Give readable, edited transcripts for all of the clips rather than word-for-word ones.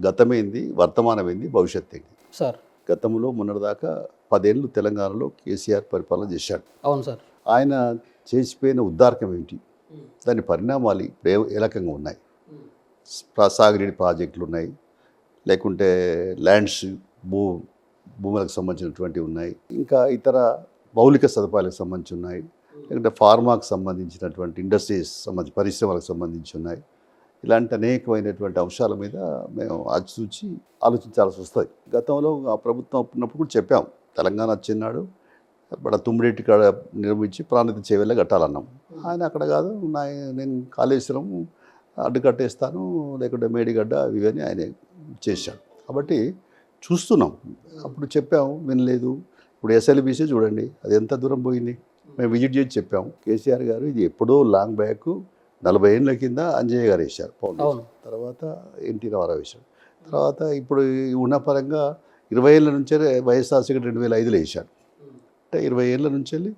గతమేంది, వర్తమానమేంది, భవిష్యత్ ఏంది. సార్ గతంలో మొన్నటిదాకా 10 ఏళ్ళు తెలంగాణలో కేసీఆర్ పరిపాలన చేశాడు. అవును సార్. ఆయన చేసిపోయిన ఉద్దారకం ఏంటి, దాని పరిణామాలు ఇప్పుడు ఏ రకంగా ఉన్నాయి. సాగునీటి ప్రాజెక్టులు ఉన్నాయి, లేకుంటే ల్యాండ్స్ భూములకు సంబంధించినటువంటివి ఉన్నాయి, ఇంకా ఇతర మౌలిక సదుపాయాలకు సంబంధించి ఉన్నాయి, లేకుంటే ఫార్మాకు సంబంధించినటువంటి ఇండస్ట్రీస్ సంబంధించి పరిశ్రమలకు సంబంధించి ఉన్నాయి. ఇలాంటి అనేకమైనటువంటి అంశాల మీద మేము ఆచితూచి ఆలోచించాల్సి వస్తుంది. గతంలో ఆ ప్రభుత్వం ఉన్నప్పుడు కూడా చెప్పాం, తెలంగాణ వచ్చినాడు ఇక్కడ తుమ్మిరెడ్డి కాడ నిర్మించి ప్రాణిత చేవేలా కట్టాలన్నాం. ఆయన అక్కడ కాదు, నేను కాళేశ్వరం అడ్డుకట్టేస్తాను, లేకుంటే మేడిగడ్డ ఇవన్నీ ఆయన చేశాడు. కాబట్టి చూస్తున్నాం, అప్పుడు చెప్పాం, వినలేదు. ఇప్పుడు ఎస్ఎల్బీసీ చూడండి, అది ఎంత దూరం పోయింది. మేము విజిట్ చేసి చెప్పాము, కేసీఆర్ గారు ఇది ఎప్పుడో లాంగ్ బ్యాక్ 40 ఏళ్ళ కింద అంజయ్య గారు వేశారు ఫౌండేషన్, తర్వాత ఎన్టీ రామారావు వేశాడు, తర్వాత ఇప్పుడు ఉన్న పరంగా 20 ఏళ్ళ నుంచే వైఎస్ఆర్సీకి 2005లో వేశాడు. అంటే 20 ఏళ్ళ నుంచి వెళ్ళి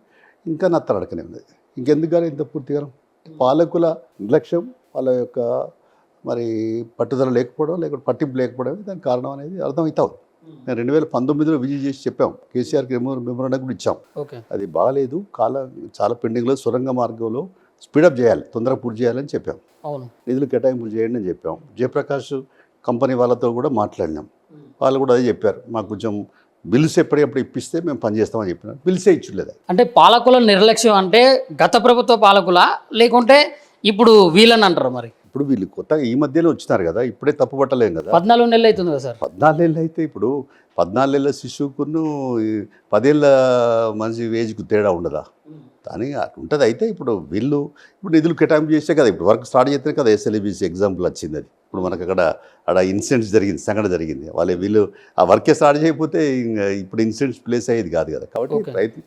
ఇంకా నత్తనడకనే ఉన్నది. ఇంకెందుకు కానీ ఇంత పూర్తిగా పాలకుల నిర్లక్ష్యం, వాళ్ళ యొక్క మరి పట్టుదల లేకపోవడం, లేకపోతే పట్టింపు లేకపోవడం దానికి కారణం అనేది అర్థమవుతాం. మేము 2019లో విజిట్ చేసి చెప్పాం, కేసీఆర్కి మెమోరాండం కూడా ఇచ్చాం. అది బాగాలేదు, చాలా పెండింగ్లో, సొరంగ మార్గంలో స్పీడప్ చేయాలి, తొందరగా పూర్తి చేయాలని చెప్పాం. నిధులు కేటాయింపులు చేయండి అని చెప్పాం. జయప్రకాష్ కంపెనీ వాళ్ళతో కూడా మాట్లాడినాం, వాళ్ళు కూడా అదే చెప్పారు, మాకు కొంచెం బిల్స్ ఎప్పటికప్పుడు ఇప్పిస్తే మేము పనిచేస్తామని చెప్పినాం. బిల్సే ఇచ్చలేదు. అంటే పాలకుల నిర్లక్ష్యం అంటే గత ప్రభుత్వ పాలకుల, లేకుంటే ఇప్పుడు వీళ్ళని అంటారు? మరి ఇప్పుడు వీళ్ళు కొత్తగా ఈ మధ్యలో వచ్చినారు కదా, ఇప్పుడే తప్పు పట్టలేం కదా. 14 నెలలు అవుతుంది కదా సార్. 14 ఏళ్ళు అయితే ఇప్పుడు 14 ఏళ్ళ శిశువుకును 10 ఏళ్ళ మనిషి ఏజ్కు తేడా ఉండదా అని ఉంటుంది. అయితే ఇప్పుడు వీళ్ళు నిధులు కేటాయింపు చేస్తే కదా, ఇప్పుడు వర్క్ స్టార్ట్ చేస్తే కదా ఎస్ఎల్బీసీ ఎగ్జాంపుల్ వచ్చింది. అది ఇప్పుడు మనకు అక్కడ ఇన్సిడెంట్స్ జరిగింది, సంఘటన జరిగింది. వీళ్ళు ఆ వర్కే స్టార్ట్ చేయకపోతే ఇప్పుడు ఇన్సిడెంట్స్ ప్లేస్ అయ్యేది కాదు కదా. కాబట్టి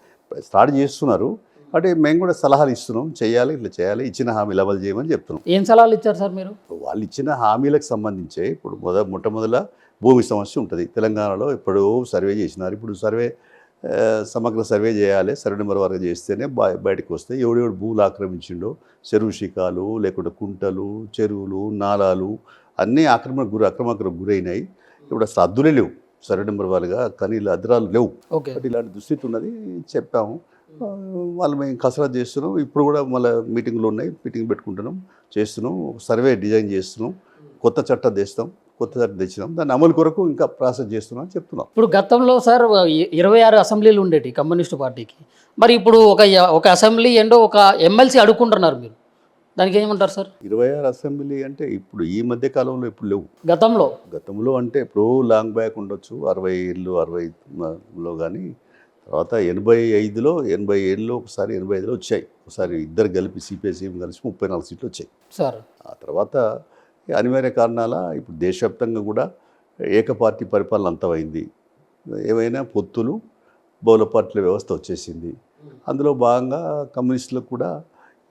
స్టార్ట్ చేస్తున్నారు. అంటే మేము కూడా సలహాలు ఇస్తున్నాం, చేయాలి, ఇట్లా చేయాలి, ఇచ్చిన హామీలు అమలు చేయమని చెప్తున్నాం. ఏం సలహాలు ఇచ్చారు సార్ మీరు? వాళ్ళు ఇచ్చిన హామీలకు సంబంధించే ఇప్పుడు మొట్టమొదల భూమి సమస్య ఉంటుంది తెలంగాణలో. ఎప్పుడో సర్వే చేసినారు, ఇప్పుడు సమగ్ర సర్వే చేయాలి. సర్వే నెంబర్ వరకు చేస్తేనే బయటకు వస్తాయి ఎవడెవడు భూములు ఆక్రమించిండో. చెరువు శిఖాలు, లేకుంటే కుంటలు, చెరువులు, నాలాలు అన్నీ అక్రమకు గురైనాయి. ఇప్పుడు అసలు అద్దులే లేవు, సర్వే నెంబర్ వాళ్ళుగా కనీళ్ళు అద్రాలు లేవు. బట్ ఇలాంటి దుస్థితి ఉన్నది చెప్పాము. వాళ్ళు మేము కసరత్తు చేస్తున్నాం. ఇప్పుడు కూడా మళ్ళీ మీటింగ్లు ఉన్నాయి, మీటింగ్ పెట్టుకుంటున్నాం, చేస్తున్నాం, సర్వే డిజైన్ చేస్తున్నాం, కొత్త చట్టం తెచ్చినాం, దాన్ని అమలు కొరకు ఇంకా ప్రాసెస్ చేస్తున్నాం అని చెప్తున్నాం. ఇప్పుడు గతంలో సార్ 26 అసెంబ్లీలు ఉండేవి కమ్యూనిస్టు పార్టీకి. మరి ఇప్పుడు ఒక అసెంబ్లీ ఏంటో ఒక ఎమ్మెల్సీ అడుక్కుంటున్నారు, మీరు దానికి ఏమంటారు సార్? 26 అసెంబ్లీ అంటే ఇప్పుడు ఈ మధ్య కాలంలో ఇప్పుడు లేవు. గతంలో అంటే ఇప్పుడు లాంగ్ బ్యాక్ ఉండొచ్చు, 60 ఏళ్ళు 60లో కానీ, తర్వాత 85లో ఒకసారి 85లో వచ్చాయి. ఒకసారి ఇద్దరు కలిపి సిపిఐ కలిసి 34 సీట్లు వచ్చాయి సార్. ఆ తర్వాత అనివార్య కారణాల ఇప్పుడు దేశవ్యాప్తంగా కూడా ఏకపార్టీ పరిపాలన అంతమైంది. ఏవైనా పొత్తులు, బహుళ పార్టీల వ్యవస్థ వచ్చేసింది. అందులో భాగంగా కమ్యూనిస్టులకు కూడా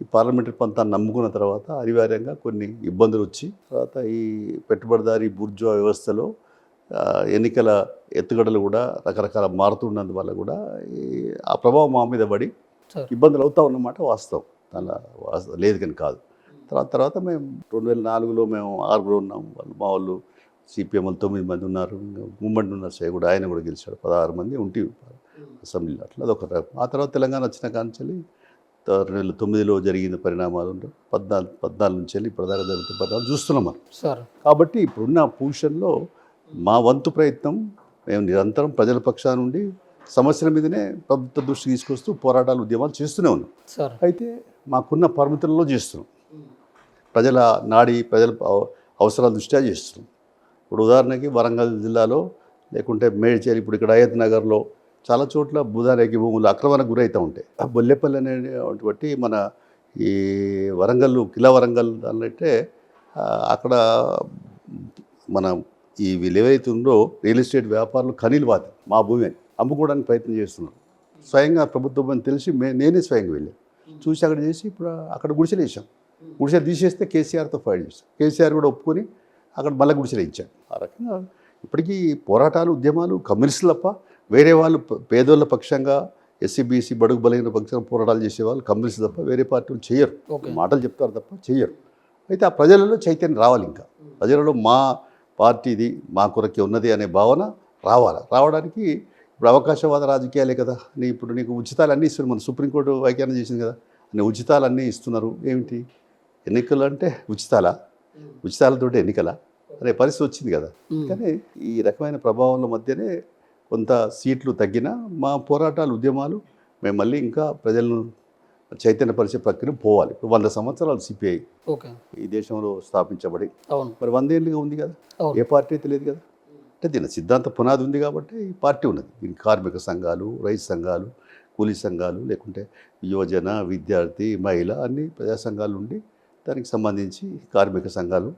ఈ పార్లమెంటరీ పంతాన్ని నమ్ముకున్న తర్వాత అనివార్యంగా కొన్ని ఇబ్బందులు వచ్చి, తర్వాత ఈ పెట్టుబడిదారీ బూర్జువా వ్యవస్థలో ఎన్నికల ఎత్తుగడలు కూడా రకరకాల మారుతున్నందువల్ల కూడా ఆ ప్రభావం మా మీద పడి ఇబ్బందులు అవుతా ఉన్నమాట వాస్తవం. దానిలో లేదు కానీ కాదు. తర్వాత మేము 2004లో మేము 6 ఉన్నాం. మా వాళ్ళు సిపిఎంలు 9 మంది ఉన్నారు, మూమెంట్ ఉన్నారు, కూడా ఆయన కూడా గెలిచాడు, 16 మంది ఉంటే అసెంబ్లీలో. అట్లా అదొక రకం. ఆ తర్వాత తెలంగాణ వచ్చిన కాంచెల్లి 2009లో జరిగిన పరిణామాలు 14 నుంచి వెళ్ళి ఇప్పటిదాకా జరుగుతున్న పరిణామాలు చూస్తున్నాం మనం. కాబట్టి ఇప్పుడున్న పొజిషన్లో మా వంతు ప్రయత్నం మేము నిరంతరం ప్రజల పక్షాన నుండి సమస్యల మీదనే ప్రభుత్వ దృష్టి తీసుకొస్తూ పోరాటాలు, ఉద్యమాలు చేస్తూనే ఉన్నాం. అయితే మాకున్న పరిమితులలో చేస్తున్నాం, ప్రజల ప్రజల అవసరాల దృష్ట్యా చేస్తున్నాం. ఇప్పుడు ఉదాహరణకి వరంగల్ జిల్లాలో, లేకుంటే మేడ్చల్, ఇప్పుడు ఇక్కడ అయోధ్య నగర్లో చాలా చోట్ల భూదానికి భూములు అక్రమణకు గురవుతూ ఉంటాయి. బొల్లెపల్లి అనేటువంటి మన ఈ కిలా వరంగల్ అంటే అక్కడ మన ఈ వీళ్ళు ఏవైతే ఉందో రియల్ ఎస్టేట్ వ్యాపారులు కనీలు బాధ మా భూమి అమ్ముకోవడానికి ప్రయత్నం చేస్తున్నారు. స్వయంగా ప్రభుత్వం అని తెలిసి నేనే స్వయంగా వెళ్ళాను, చూసి అక్కడ చేసి ఇప్పుడు అక్కడ గుడిసెలు వేసాం. గుడిసెలు తీసేస్తే కేసీఆర్తో ఫైట్ చేస్తాం. కేసీఆర్ కూడా ఒప్పుకొని అక్కడ మళ్ళీ గుడిసెలు ఇచ్చాడు. ఆ రకంగా ఇప్పటికీ పోరాటాలు, ఉద్యమాలు కమ్యూనిస్టులు తప్ప వేరే వాళ్ళు పేదోళ్ళ పక్షంగా, ఎస్సీ బీసీ బడుగు బలైన పక్షంగా పోరాటాలు చేసేవాళ్ళు కమ్యూనిస్టులు తప్ప వేరే పార్టీలు చేయరు. మాటలు చెప్తారు తప్ప చేయరు. అయితే ఆ ప్రజలలో చైతన్యం రావాలి. ఇంకా ప్రజలలో పార్టీది మా కొరకే ఉన్నది అనే భావన రావడానికి ఇప్పుడు అవకాశవాద రాజకీయాలే కదా. ఇప్పుడు నీకు ఉచితాలు అన్నీ ఇస్తున్నారు. మన సుప్రీంకోర్టు వ్యాఖ్యానం చేసింది కదా, ఉచితాలు అన్నీ ఇస్తున్నారు. ఏమిటి ఎన్నికలు అంటే ఉచితాలతోటి ఎన్నికల అనే పరిస్థితి వచ్చింది కదా. కానీ ఈ రకమైన ప్రభావాల మధ్యనే కొంత సీట్లు తగ్గినా మా పోరాటాలు, ఉద్యమాలు మేము మళ్ళీ ఇంకా ప్రజలను చైతన్యపరిచే ప్రక్రియ పోవాలి. ఇప్పుడు 100 సంవత్సరాలు సిపిఐ ఈ దేశంలో స్థాపించబడి మరి 100 ఏళ్ళుగా ఉంది కదా. ఏ పార్టీ అయితే లేదు కదా. అంటే దీని సిద్ధాంత పునాది ఉంది కాబట్టి ఈ పార్టీ ఉన్నది. దీనికి కార్మిక సంఘాలు, రైతు సంఘాలు, కూలీ సంఘాలు, లేకుంటే యువజన, విద్యార్థి, మహిళ అన్ని ప్రజా సంఘాలు ఉండి దానికి సంబంధించి కార్మిక సంఘాలు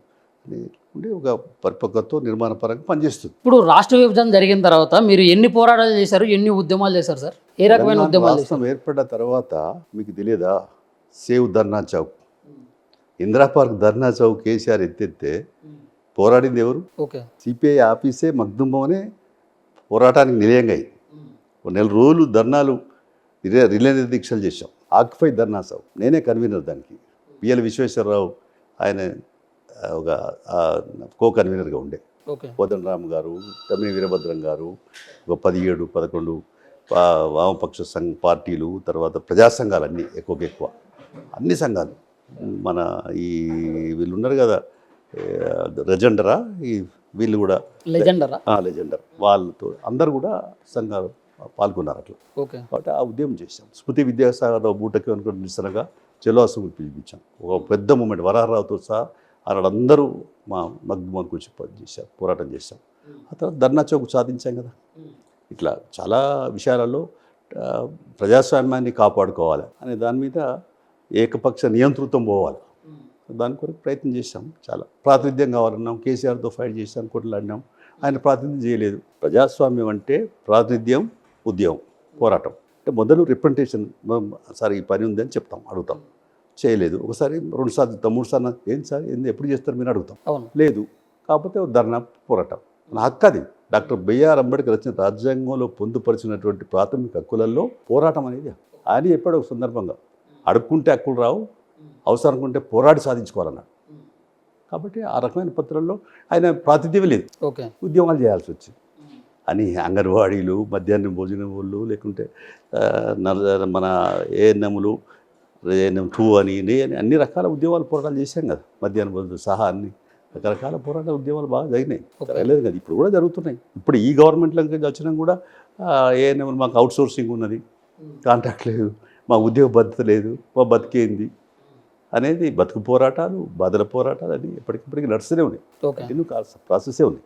ఉండి ఒక పరిపక్వత నిర్మాణపరంగా పనిచేస్తుంది. ఇప్పుడు రాష్ట్ర విభజన జరిగిన తర్వాత మీరు ఎన్ని పోరాటాలు చేశారు, ఎన్ని ఉద్యమాలు చేశారు సార్? ఏ రకమైన ఉద్యమాలు? రాష్ట్రం ఏర్పడ్డ తర్వాత మీకు తెలియదా, సేవ్ ధర్నా చౌక్, ఇందిరా పార్క్ ధర్నా చౌక్ కేసీఆర్ ఎత్తెత్తే పోరాడింది ఎవరు? సిపిఐ ఆఫీసే మగ్దుంబమనే పోరాటానికి నిలయంగా అయింది. 1 నెల రోజులు ధర్నాలు, రిలే దీక్షలు చేశాం. ఆక్యుపై ధర్నా చౌక్ నేనే కన్వీనర్ దానికి. పిఎల్ విశ్వేశ్వరరావు ఆయన ఒక కో కన్వీనర్గా ఉండే. కోదండరామ్ గారు, తమ్మినేని వీరభద్రం గారు, ఒక 17-11 వామపక్ష పార్టీలు, తర్వాత ప్రజా సంఘాలు అన్నీ ఎక్కువ అన్ని సంఘాలు. మన ఈ వీళ్ళు ఉన్నారు కదా లెజెండరా, ఈ వీళ్ళు కూడా లెజెండర్, వాళ్ళతో అందరు కూడా సంఘాలు పాల్గొన్నారు అట్లా. కాబట్టి ఆ ఉద్యమం చేశాం. స్మృతి విద్యాసాగర్ బూటకి అనుకుని నిరసనగా చెలో అసెంబ్లీ పిలిపించాం. ఒక పెద్ద మూమెంట్, వరాహరావుతో సహా అందరూ మా మగ్దుమానికి వచ్చి పోరాటం చేశాం. ఆ తర్వాత ధర్నా చౌక్ సాధించాం కదా. ఇట్లా చాలా విషయాలలో ప్రజాస్వామ్యాన్ని కాపాడుకోవాలి అనే దాని మీద ఏకపక్ష నియంతృత్వం పోవాలి, దాని కొరకు ప్రయత్నం చేశాం. చాలా ప్రాతినిధ్యం కావాలన్నాం, కేసీఆర్తో ఫైట్ చేశాం, కొట్లాడినాం. ఆయన ప్రాతినిధ్యం చేయలేదు. ప్రజాస్వామ్యం అంటే ప్రాతినిధ్యం, ఉద్యమం, పోరాటం. అంటే మొదలు రిప్రజెంటేషన్, సార్ ఈ పని ఉందని చెప్తాం, అడుగుతాం, చేయలేదు. ఒకసారి 2 సార్లు 3 సార్లు ఏంటి సార్ ఎప్పుడు చేస్తారు మీరు అడుగుతాం, లేదు. కాకపోతే ధర్నా, పోరాటం నా హక్కు అది. డాక్టర్ బిఆర్ అంబేద్కర్ రచన రాజ్యాంగంలో పొందుపరిచినటువంటి ప్రాథమిక హక్కులలో పోరాటం అనేది ఆయన చెప్పాడు ఒక సందర్భంగా, అడుక్కుంటే హక్కులు రావు, అవసరం అనుకుంటే పోరాడి సాధించుకోవాలన్నాడు. కాబట్టి ఆ రకమైన పత్రాల్లో ఆయన ప్రాతినిధ్యం లేదు, ఉద్యమాలు చేయాల్సి వచ్చింది. అని అంగన్వాడీలు, మధ్యాహ్నం భోజనం వాళ్ళు, లేకుంటే మన ఏఎన్ఎంలు, ఏఎన్ఎం 2 అని అన్ని రకాల ఉద్యమాలు పోరాటాలు చేశాం కదా. మధ్యాహ్నం భోజనం సహా అన్ని రకరకాల పోరాట ఉద్యమాలు బాగా జరిగినాయి. జరగలేదు కదా, ఇప్పుడు కూడా జరుగుతున్నాయి. ఇప్పుడు ఈ గవర్నమెంట్లోకి వచ్చినా కూడా ఏఎన్ఎం మాకు అవుట్ సోర్సింగ్ ఉన్నది, కాంట్రాక్ట్ లేదు, మా ఉద్యోగ భద్రత లేదు, మా బతికేంది అనేది బతుకు పోరాటాలు, బాధల పోరాటాలు అని ఎప్పటికిప్పటికీ నడుస్తూనే ఉన్నాయి. ఎన్నో ప్రాసెసే ఉంది.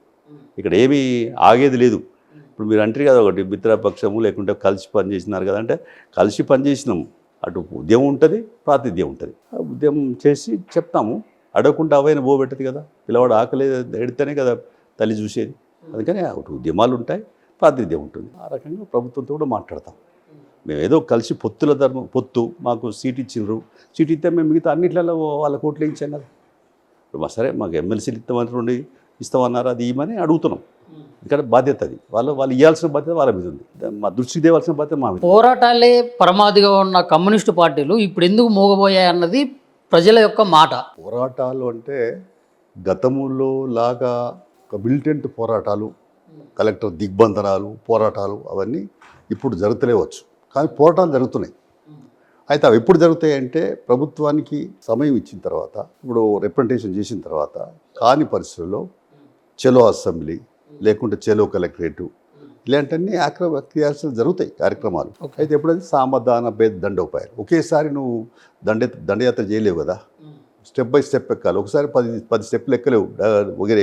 ఇక్కడ ఏమీ ఆగేది లేదు. ఇప్పుడు మీరు అంటారు కదా ఒకటి మిత్రపక్షము, లేకుంటే కలిసి పనిచేసినారు కదా అంటే, కలిసి పనిచేసినాము. అటు ఉద్యమం ఉంటుంది, ప్రాతినిధ్యం ఉంటుంది. ఉద్యమం చేసి చెప్తాము, అడగకుండా అవైనా పోబెట్టదు కదా. పిల్లవాడు ఆకలి ఎడితేనే కదా తల్లి చూసేది. అందుకని అటు ఉద్యమాలు ఉంటాయి, ప్రాతినిధ్యం ఉంటుంది. ఆ రకంగా ప్రభుత్వంతో కూడా మాట్లాడతాం. మేము ఏదో కలిసి పొత్తు మాకు సీట్ ఇచ్చిండ్రు, సీట్ ఇస్తే మేము మిగతా అన్నిట్లలో వాళ్ళ కోట్లు ఇచ్చాం కదా. ఇప్పుడు సరే మాకు ఎమ్మెల్సీలు ఇస్తామన్నారు, అది ఇవ్వమని అడుగుతున్నాం. ఇక్కడ బాధ్యత అది వాళ్ళు ఇవ్వాల్సిన బాధ్యత వాళ్ళ మీద ఉంది. మా దృష్టికి తేవాల్సిన బాధ్యత మా మీద. పోరాటాలే పరమావధిగా ఉన్న కమ్యూనిస్టు పార్టీలు ఇప్పుడు ఎందుకు మోగబోయాయి అన్నది ప్రజల యొక్క మాట. పోరాటాలు అంటే గతములో లాగా ఒక మిలిటెంట్ పోరాటాలు, కలెక్టర్ దిగ్బంధనాలు, పోరాటాలు అవన్నీ ఇప్పుడు జరుగుతలేవచ్చు. కానీ పోరాటాలు జరుగుతున్నాయి. అయితే అవి ఎప్పుడు జరుగుతాయి అంటే ప్రభుత్వానికి సమయం ఇచ్చిన తర్వాత, ఇప్పుడు రిప్రజెంటేషన్ చేసిన తర్వాత కాని పరిస్థితుల్లో చెలో అసెంబ్లీ, లేకుంటే చెలో కలెక్టరేటు, ఇలాంటివన్నీ క్రియాల్సి జరుగుతాయి కార్యక్రమాలు. అయితే ఎప్పుడైతే సామధాన భేద దండోపాయాలు, ఒకేసారి నువ్వు దండయాత్ర చేయలేవు కదా, స్టెప్ బై స్టెప్ ఎక్కాలి. ఒకసారి 10 స్టెప్పులు ఎక్కలేవు,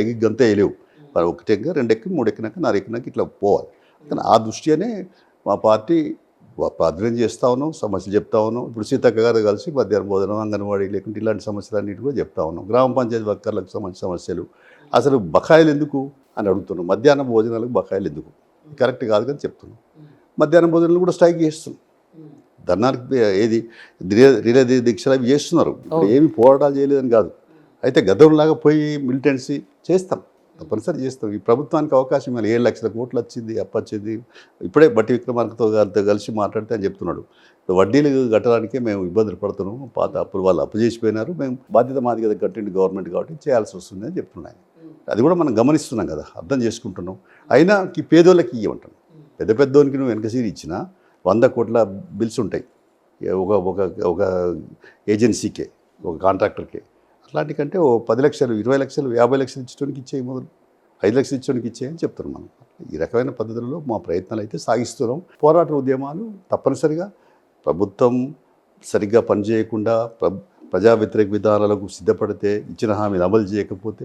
ఎగి గంత వేయలేవు. 1 ఎక్క, 2 ఎక్కి, 3 ఎక్కినాక 4 ఎక్కినాక ఇట్లా పోవాలి. కానీ ఆ దృష్ట్యానే మా పార్టీ ప్రార్థన చేస్తూ ఉన్నాం, సమస్యలు చెప్తా ఉన్నాం. ఇప్పుడు సీతక్క గారు కలిసి మధ్యాహ్నం భోజనం, అంగన్వాడీ, లేకుంటే ఇలాంటి సమస్యలు అన్నిటి కూడా చెప్తా ఉన్నాం. గ్రామ పంచాయతీ వర్కర్లకు సంబంధించిన సమస్యలు, అసలు బకాయిలు ఎందుకు అని అడుగుతున్నాం. మధ్యాహ్నం భోజనాలకు బకాయిలు ఎందుకు, కరెక్ట్ కాదు కానీ చెప్తున్నాం. మధ్యాహ్నం భోజనాలు కూడా స్ట్రైక్ చేస్తున్నాం. ధర్నానికి ఏది రిలే దీక్షలు అవి చేస్తున్నారు. ఇప్పుడు ఏమి పోరాటాలు చేయలేదని కాదు. అయితే గతంలాగా పోయి మిలిటెన్సీ చేస్తాం, తప్పనిసరి చేస్తాం. ఈ ప్రభుత్వానికి అవకాశం ఇవ్వాలి. 7 లక్షల కోట్లు వచ్చింది, అప్పొచ్చింది. ఇప్పుడే బట్టి విక్రమార్కతో కలిసి మాట్లాడితే అని చెప్తున్నాడు, వడ్డీలు కట్టడానికే మేము ఇబ్బందులు పడుతున్నాం, పాత అప్పులు వాళ్ళు అప్పు చేసిపోయినారు, మేము బాధ్యత మాది కదా కట్టింది గవర్నమెంట్ కాబట్టి చేయాల్సి వస్తుంది అని చెప్తున్నాయి. అది కూడా మనం గమనిస్తున్నాం కదా, అర్థం చేసుకుంటున్నాం. అయినా పేదోళ్ళకి ఇవ్వమంటాను. పెద్ద పెద్దోనికి నువ్వు వెనక సీరి ఇచ్చినా 100 కోట్ల బిల్స్ ఉంటాయి ఒక ఒక ఒక ఏజెన్సీకే, ఒక కాంట్రాక్టర్కే. అట్లాంటి కంటే ఓ 10 లక్షలు 20 లక్షలు 50 లక్షలు ఇచ్చేటోనికి ఇచ్చేయి, మొదలు 5 లక్షలు ఇచ్చేటోనికి ఇచ్చేయని చెప్తున్నాం మనం. ఈ రకమైన పద్ధతులలో మా ప్రయత్నాలు అయితే సాగిస్తున్నాం. పోరాట ఉద్యమాలు తప్పనిసరిగా ప్రభుత్వం సరిగ్గా పనిచేయకుండా ప్రజా వ్యతిరేక విధానాలకు సిద్ధపడితే, ఇచ్చిన హామీలు అమలు చేయకపోతే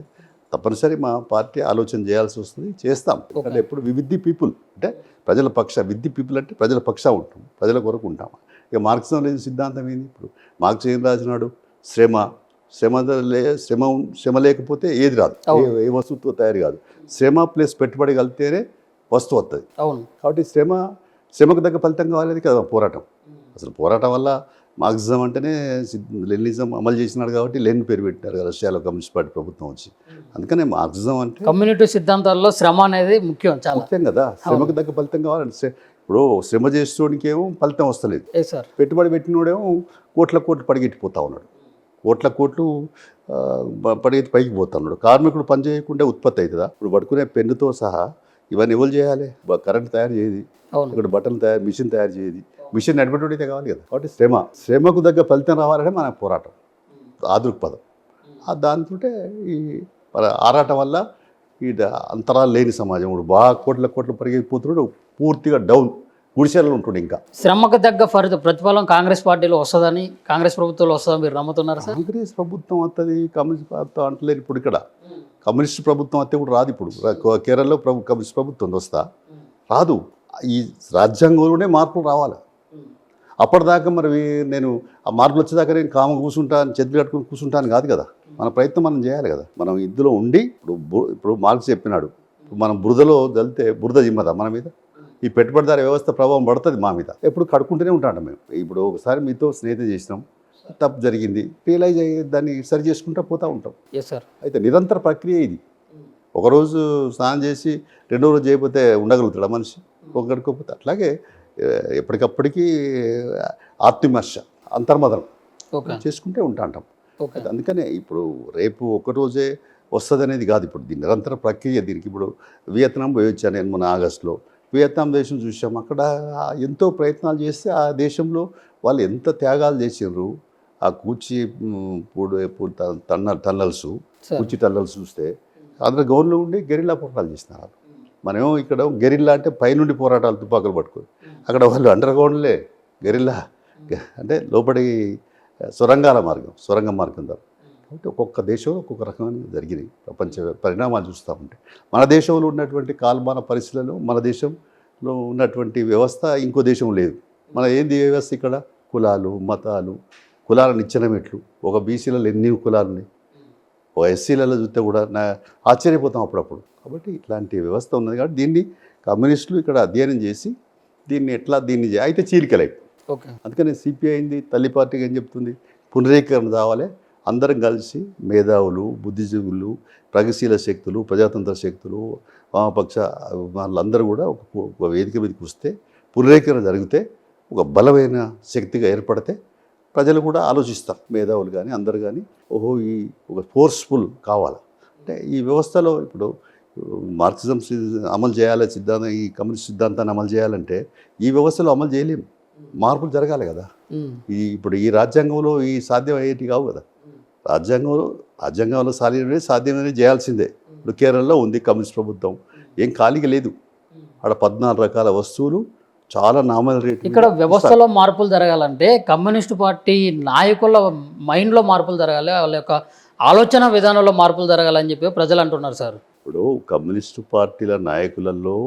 తప్పనిసరి మా పార్టీ ఆలోచన చేయాల్సి వస్తుంది. చేస్తాం. అంటే ఎప్పుడు విత్ ది పీపుల్, అంటే ప్రజల పక్ష, విత్ ది పీపుల్ అంటే ప్రజల పక్ష ఉంటాం, ప్రజల కొరకు ఉంటాం. ఇక మార్క్సిజం లేని సిద్ధాంతం ఏంది? ఇప్పుడు మార్క్స్ ఏం రాసినాడు? శ్రమ లేకపోతే ఏది రాదు, ఏ వస్తువుతో తయారు కాదు. శ్రమ ప్లస్ పెట్టుబడి కలిపితేనే వస్తువు వస్తుంది. అవును. కాబట్టి శ్రమకు తగ్గ ఫలితం కావాలని కదా పోరాటం. అసలు పోరాటం వల్ల మార్క్సిజం అంటేనే లెనినిజం అమలు చేసినాడు కాబట్టి లెనిన్ పేరు పెట్టినారు కదా రష్యాలో కమ్యూనిస్ట్ పార్టీ ప్రభుత్వం వచ్చి. అందుకనే మార్క్సిజం అంటే కమ్యూనిటీ సిద్ధాంతాల్లో శ్రమ అనేది ముఖ్యం, చాలా ముఖ్యం కదా. శ్రమకు తగ్గ ఫలితం కావాలంటే ఇప్పుడు శ్రమ చేసేవాడికి ఏమో ఫలితం వస్తలేదు, పెట్టుబడి పెట్టినోడేమో కోట్ల పడిగెట్టిపోతా ఉన్నాడు, కోట్లు పడిగెత్తి పైకి పోతా ఉన్నాడు. కార్మికుడు పని చేయకుండా ఉత్పత్తి అవుతుందా? ఇప్పుడు పడుకునే పెన్నుతో సహా ఇవన్నీ ఎవరు చేయాలి? కరెంట్ తయారు చేయదు, ఇక్కడ బట్టలు మిషన్ తయారు చేయదు, మిషన్ నడిపేటోడైతే కావాలి కదా. కాబట్టి శ్రమకు తగ్గ ఫలితం రావాలంటే మన పోరాటం, ఆ దృక్పథం. దాంతో ఈ ఆరాటం వల్ల ఈ అంతరాలు లేని సమాజం ఇప్పుడు బాగా కోట్ల పరిగెత్తిపోతున్నాడు, పూర్తిగా డౌన్ గుడిసెలలో ఉంటుండే. ఇంకా శ్రమకు తగ్గ ప్రతిఫలం కాంగ్రెస్ పార్టీలో వస్తుందని, కాంగ్రెస్ ప్రభుత్వంలో వస్తుందని మీరు నమ్ముతున్నారు సార్? కాంగ్రెస్ ప్రభుత్వం వస్తుంది, కమ్యూనిస్ట్ ప్రభుత్వం అంటలేదు. ఇప్పుడు ఇక్కడ కమ్యూనిస్ట్ ప్రభుత్వం వస్తే కూడా రాదు. ఇప్పుడు కేరళలో కమ్యూనిస్ట్ ప్రభుత్వం వస్తా రాదు. ఈ రాజ్యాంగంలోనే మార్పులు రావాలి. అప్పటిదాకా మరి నేను ఆ మార్పులు వచ్చేదాకా నేను కామ కూర్చుంటాను, చేతులు కట్టుకుని కూర్చుంటాను కాదు కదా. మన ప్రయత్నం మనం చేయాలి కదా. మనం ఇందులో ఉండి ఇప్పుడు మార్క్స్ చెప్పినాడు, మనం బురదలో వెళ్తే బురద జిమ్మదా మన మీద? ఈ పెట్టుబడిదారి వ్యవస్థ ప్రభావం పడుతుంది మా మీద. ఎప్పుడు కడుక్కుంటూనే ఉంటాం మేము. ఇప్పుడు ఒకసారి మీతో స్నేహితం చేసినాం, తప్పు జరిగింది, రియలైజ్ అయ్యి దాన్ని సరి చేసుకుంటూ పోతూ ఉంటాం. అయితే నిరంతర ప్రక్రియ ఇది. ఒకరోజు స్నానం చేసి రెండో రోజు చేయకపోతే ఉండగలుగుతాడు మనిషి, గడుకోకపోతే. అట్లాగే ఎప్పటికప్పటికీ ఆత్మవిమర్శ, అంతర్మదనం చేసుకుంటే ఉంటాం. అందుకనే ఇప్పుడు రేపు ఒక్కరోజే వస్తుంది అనేది కాదు. ఇప్పుడు దీని నిరంతర ప్రక్రియ. దీనికి ఇప్పుడు వియత్నాం పోయి వచ్చాను నేను మొన్న ఆగస్టులో. వియత్నాం దేశం చూసాం. అక్కడ ఎంతో ప్రయత్నాలు చేస్తే ఆ దేశంలో వాళ్ళు ఎంత త్యాగాలు చేసిండ్రు. ఆ కూర్చి టన్నల్స్ కూర్చి టన్నల్స్ చూస్తే అందులో గవర్నమెంట్ ఉండి గెరిల్లా పోరాటాలు చేస్తున్నారు. మనమేమో ఇక్కడ గెరిల్లా అంటే పైనుండి పోరాటాలు తుపాకులు పట్టుకొని, అక్కడ వాళ్ళు అండర్ గ్రౌండ్లే గెరిల్లా అంటే లోపడి సొరంగ మార్గం ద్వారా. కాబట్టి ఒక్కొక్క దేశంలో ఒక్కొక్క రకమైన జరిగినాయి ప్రపంచ పరిణామాలు చూస్తూ ఉంటే. మన దేశంలో ఉన్నటువంటి కాలమాన పరిస్థితులలో మన దేశంలో ఉన్నటువంటి వ్యవస్థ ఇంకో దేశం లేదు. మన ఏంది వ్యవస్థ ఇక్కడ? కులాలు, మతాలు, కులాల నిచ్చెనమెట్లు. ఒక బీసీలలో ఎన్ని కులాలు ఉన్నాయి, ఒక ఎస్సీలలో చూస్తే కూడా ఆశ్చర్యపోతాం అప్పుడప్పుడు. కాబట్టి ఇట్లాంటి వ్యవస్థ ఉన్నది. కాబట్టి దీన్ని కమ్యూనిస్టులు ఇక్కడ అధ్యయనం చేసి దీన్ని అయితే చీలికలై. అందుకని సిపిఐ అయింది, తల్లి పార్టీకి ఏం చెప్తుంది? పునరీకరణ కావాలి. అందరం కలిసి మేధావులు, బుద్ధిజీవులు, ప్రగతిశీల శక్తులు, ప్రజాతంత్ర శక్తులు, వామపక్ష వాళ్ళందరూ కూడా ఒక వేదిక మీదకి వస్తే, పునరీకరణ జరిగితే, ఒక బలమైన శక్తిగా ఏర్పడితే ప్రజలు కూడా ఆలోచిస్తారు. మేధావులు కానీ అందరు కానీ ఓహో ఈ ఒక ఫోర్స్ఫుల్ కావాలి అంటే ఈ వ్యవస్థలో ఇప్పుడు మార్క్సిజం అమలు చేయాలి, ఈ కమ్యూనిస్ట్ సిద్ధాంతాన్ని అమలు చేయాలంటే ఈ వ్యవస్థలో అమలు చేయలేము. మార్పులు జరగాలి కదా. ఇప్పుడు ఈ రాజ్యాంగంలో ఈ సాధ్యం అయ్యేటి కావు కదా. రాజ్యాంగంలో సాధ్యమే చేయాల్సిందే. ఇప్పుడు కేరళలో ఉంది కమ్యూనిస్ట్ ప్రభుత్వం, ఏం ఖాళీగా లేదు. అక్కడ 14 రకాల వస్తువులు, చాలా నామినల్ రేట్. ఇక్కడ వ్యవస్థలో మార్పులు జరగాలంటే కమ్యూనిస్ట్ పార్టీ నాయకుల మైండ్లో మార్పులు జరగాలి, వాళ్ళ యొక్క ఆలోచన విధానంలో మార్పులు జరగాలని చెప్పి ప్రజలు అంటున్నారు సార్. ఇప్పుడు కమ్యూనిస్టు పార్టీల నాయకులలో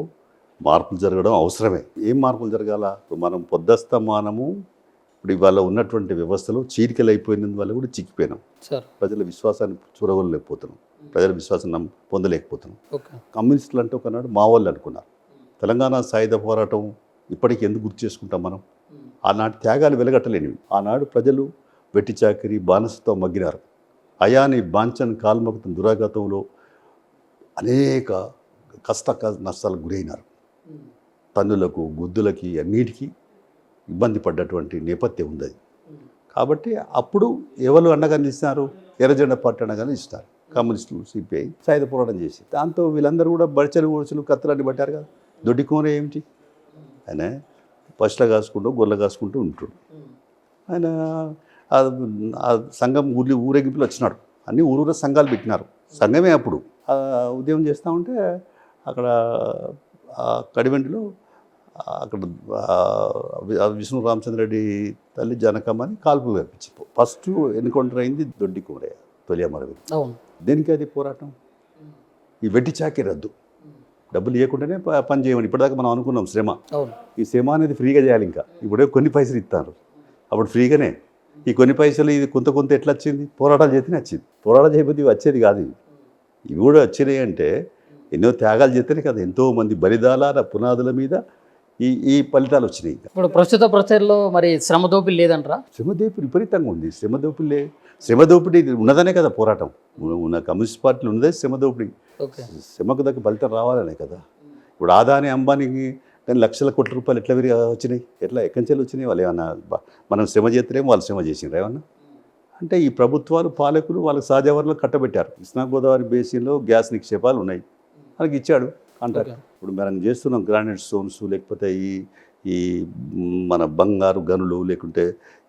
మార్పులు జరగడం అవసరమే. ఏం మార్పులు జరగాల? ఇప్పుడు మనం పొద్దస్తమానము ఇప్పుడు ఇవాళ ఉన్నటువంటి వ్యవస్థలో చీరికలు అయిపోయినందువల్ల కూడా చిక్కిపోయినాం. ప్రజల విశ్వాసాన్ని చూరగొనలేకపోతున్నాం, ప్రజల విశ్వాసం పొందలేకపోతున్నాం. కమ్యూనిస్టులు అంటే ఒకనాడు మా వాళ్ళు అనుకున్నారు. తెలంగాణ సాయుధ పోరాటం ఇప్పటికీ ఎందుకు గుర్తు చేసుకుంటాం మనం? ఆనాటి త్యాగాలు వెలగట్టలేనివి. ఆనాడు ప్రజలు వెట్టి చాకిరి, బానిసతో మగ్గినారు. అయాని బాంఛన్ కాల్మగతం దురాఘాతంలో అనేక నష్టాలకు గురైనారు. తన్నులకు, గుద్దులకి, అన్నిటికీ ఇబ్బంది పడ్డటువంటి నేపథ్యం ఉంది. కాబట్టి అప్పుడు ఎవరు అండగా నిలిచినారు? ఎర్రజెండా పార్టీ అండగా నిలిచినారు. కమ్యూనిస్టులు సిపిఐ సాయుధ పోరాటం చేసి దాంతో వీళ్ళందరూ కూడా బడిచలు ఊడ్చలు కత్తులన్నీ పట్టారు కదా. దొడ్డికోర ఏమిటి, ఆయన పశువులు కాసుకుంటూ గొర్రెలు కాసుకుంటూ ఉంటాడు. ఆయన ఆ సంఘం ఊరేగింపులు వచ్చినాడు. అన్నీ ఊరూర సంఘాలు పెట్టినారు. సంఘమే అప్పుడు ఉద్యమం చేస్తూ ఉంటే అక్కడ కడివెంటిలో అక్కడ విష్ణు రామచంద్రరెడ్డి తల్లి జనకమ్మ అని కాల్పులు కనిపించింది. ఫస్ట్ ఎన్కౌంటర్ అయింది దొడ్డి కుమరయ్య తొలియామరవి. దేనికి అది పోరాటం, ఈ వెట్టి చాకి రద్దు, డబ్బులు ఇవ్వకుండానే పని చేయమని ఇప్పటిదాకా మనం అనుకున్నాం. శ్రమ, ఈ శ్రమ అనేది ఫ్రీగా చేయాలి. ఇంకా ఇప్పుడే కొన్ని పైసలు ఇస్తారు, అప్పుడు ఫ్రీగానే. ఈ కొన్ని పైసలు ఇది కొంత ఎట్లా వచ్చింది, పోరాటాలు చేస్తేనే వచ్చింది. పోరాటం చేయబోతే ఇవి వచ్చేది కాదు. ఇవి కూడా వచ్చినాయి అంటే ఎన్నో త్యాగాలు చేస్తేనే కదా, ఎంతోమంది బలిదానాల పునాదుల మీద ఈ ఫలితాలు వచ్చినాయి. ఇప్పుడు ప్రస్తుత ప్రచారంలో మరి శ్రమ దోపిడీ లేదంటారా? శ్రమ దోపిడీ విపరీతంగా ఉంది. శ్రమ దోపిడీ ఉన్నదనే కదా పోరాటం. ఉన్న కమ్యూనిస్ట్ పార్టీలు ఉన్నదే శ్రమ దోపిడీ. శ్రమకు దగ్గర ఫలితం రావాలనే కదా. ఇప్పుడు ఆదాని అంబానీకి కానీ లక్షల కోట్ల రూపాయలు ఎట్లా వచ్చినాయి, ఎక్కడి నుంచి వచ్చినాయి? వాళ్ళు ఏమన్నా మనం శ్రమ చేస్తేనేమో వాళ్ళు శ్రమ చేసినారు ఏమన్నా అంటే? ఈ ప్రభుత్వాలు పాలకులు వాళ్ళకి సహజ వనరులు కట్టబెట్టారు. కృష్ణా గోదావరి బేసిన్లో గ్యాస్ నిక్షేపాలు ఉన్నాయి, వాళ్ళకి ఇచ్చాడు కాంట్రాక్ట్. ఇప్పుడు మనం చేస్తున్నాం గ్రానైట్ స్టోన్స్, లేకపోతే ఈ మన బంగారు గనులు, లేకుంటే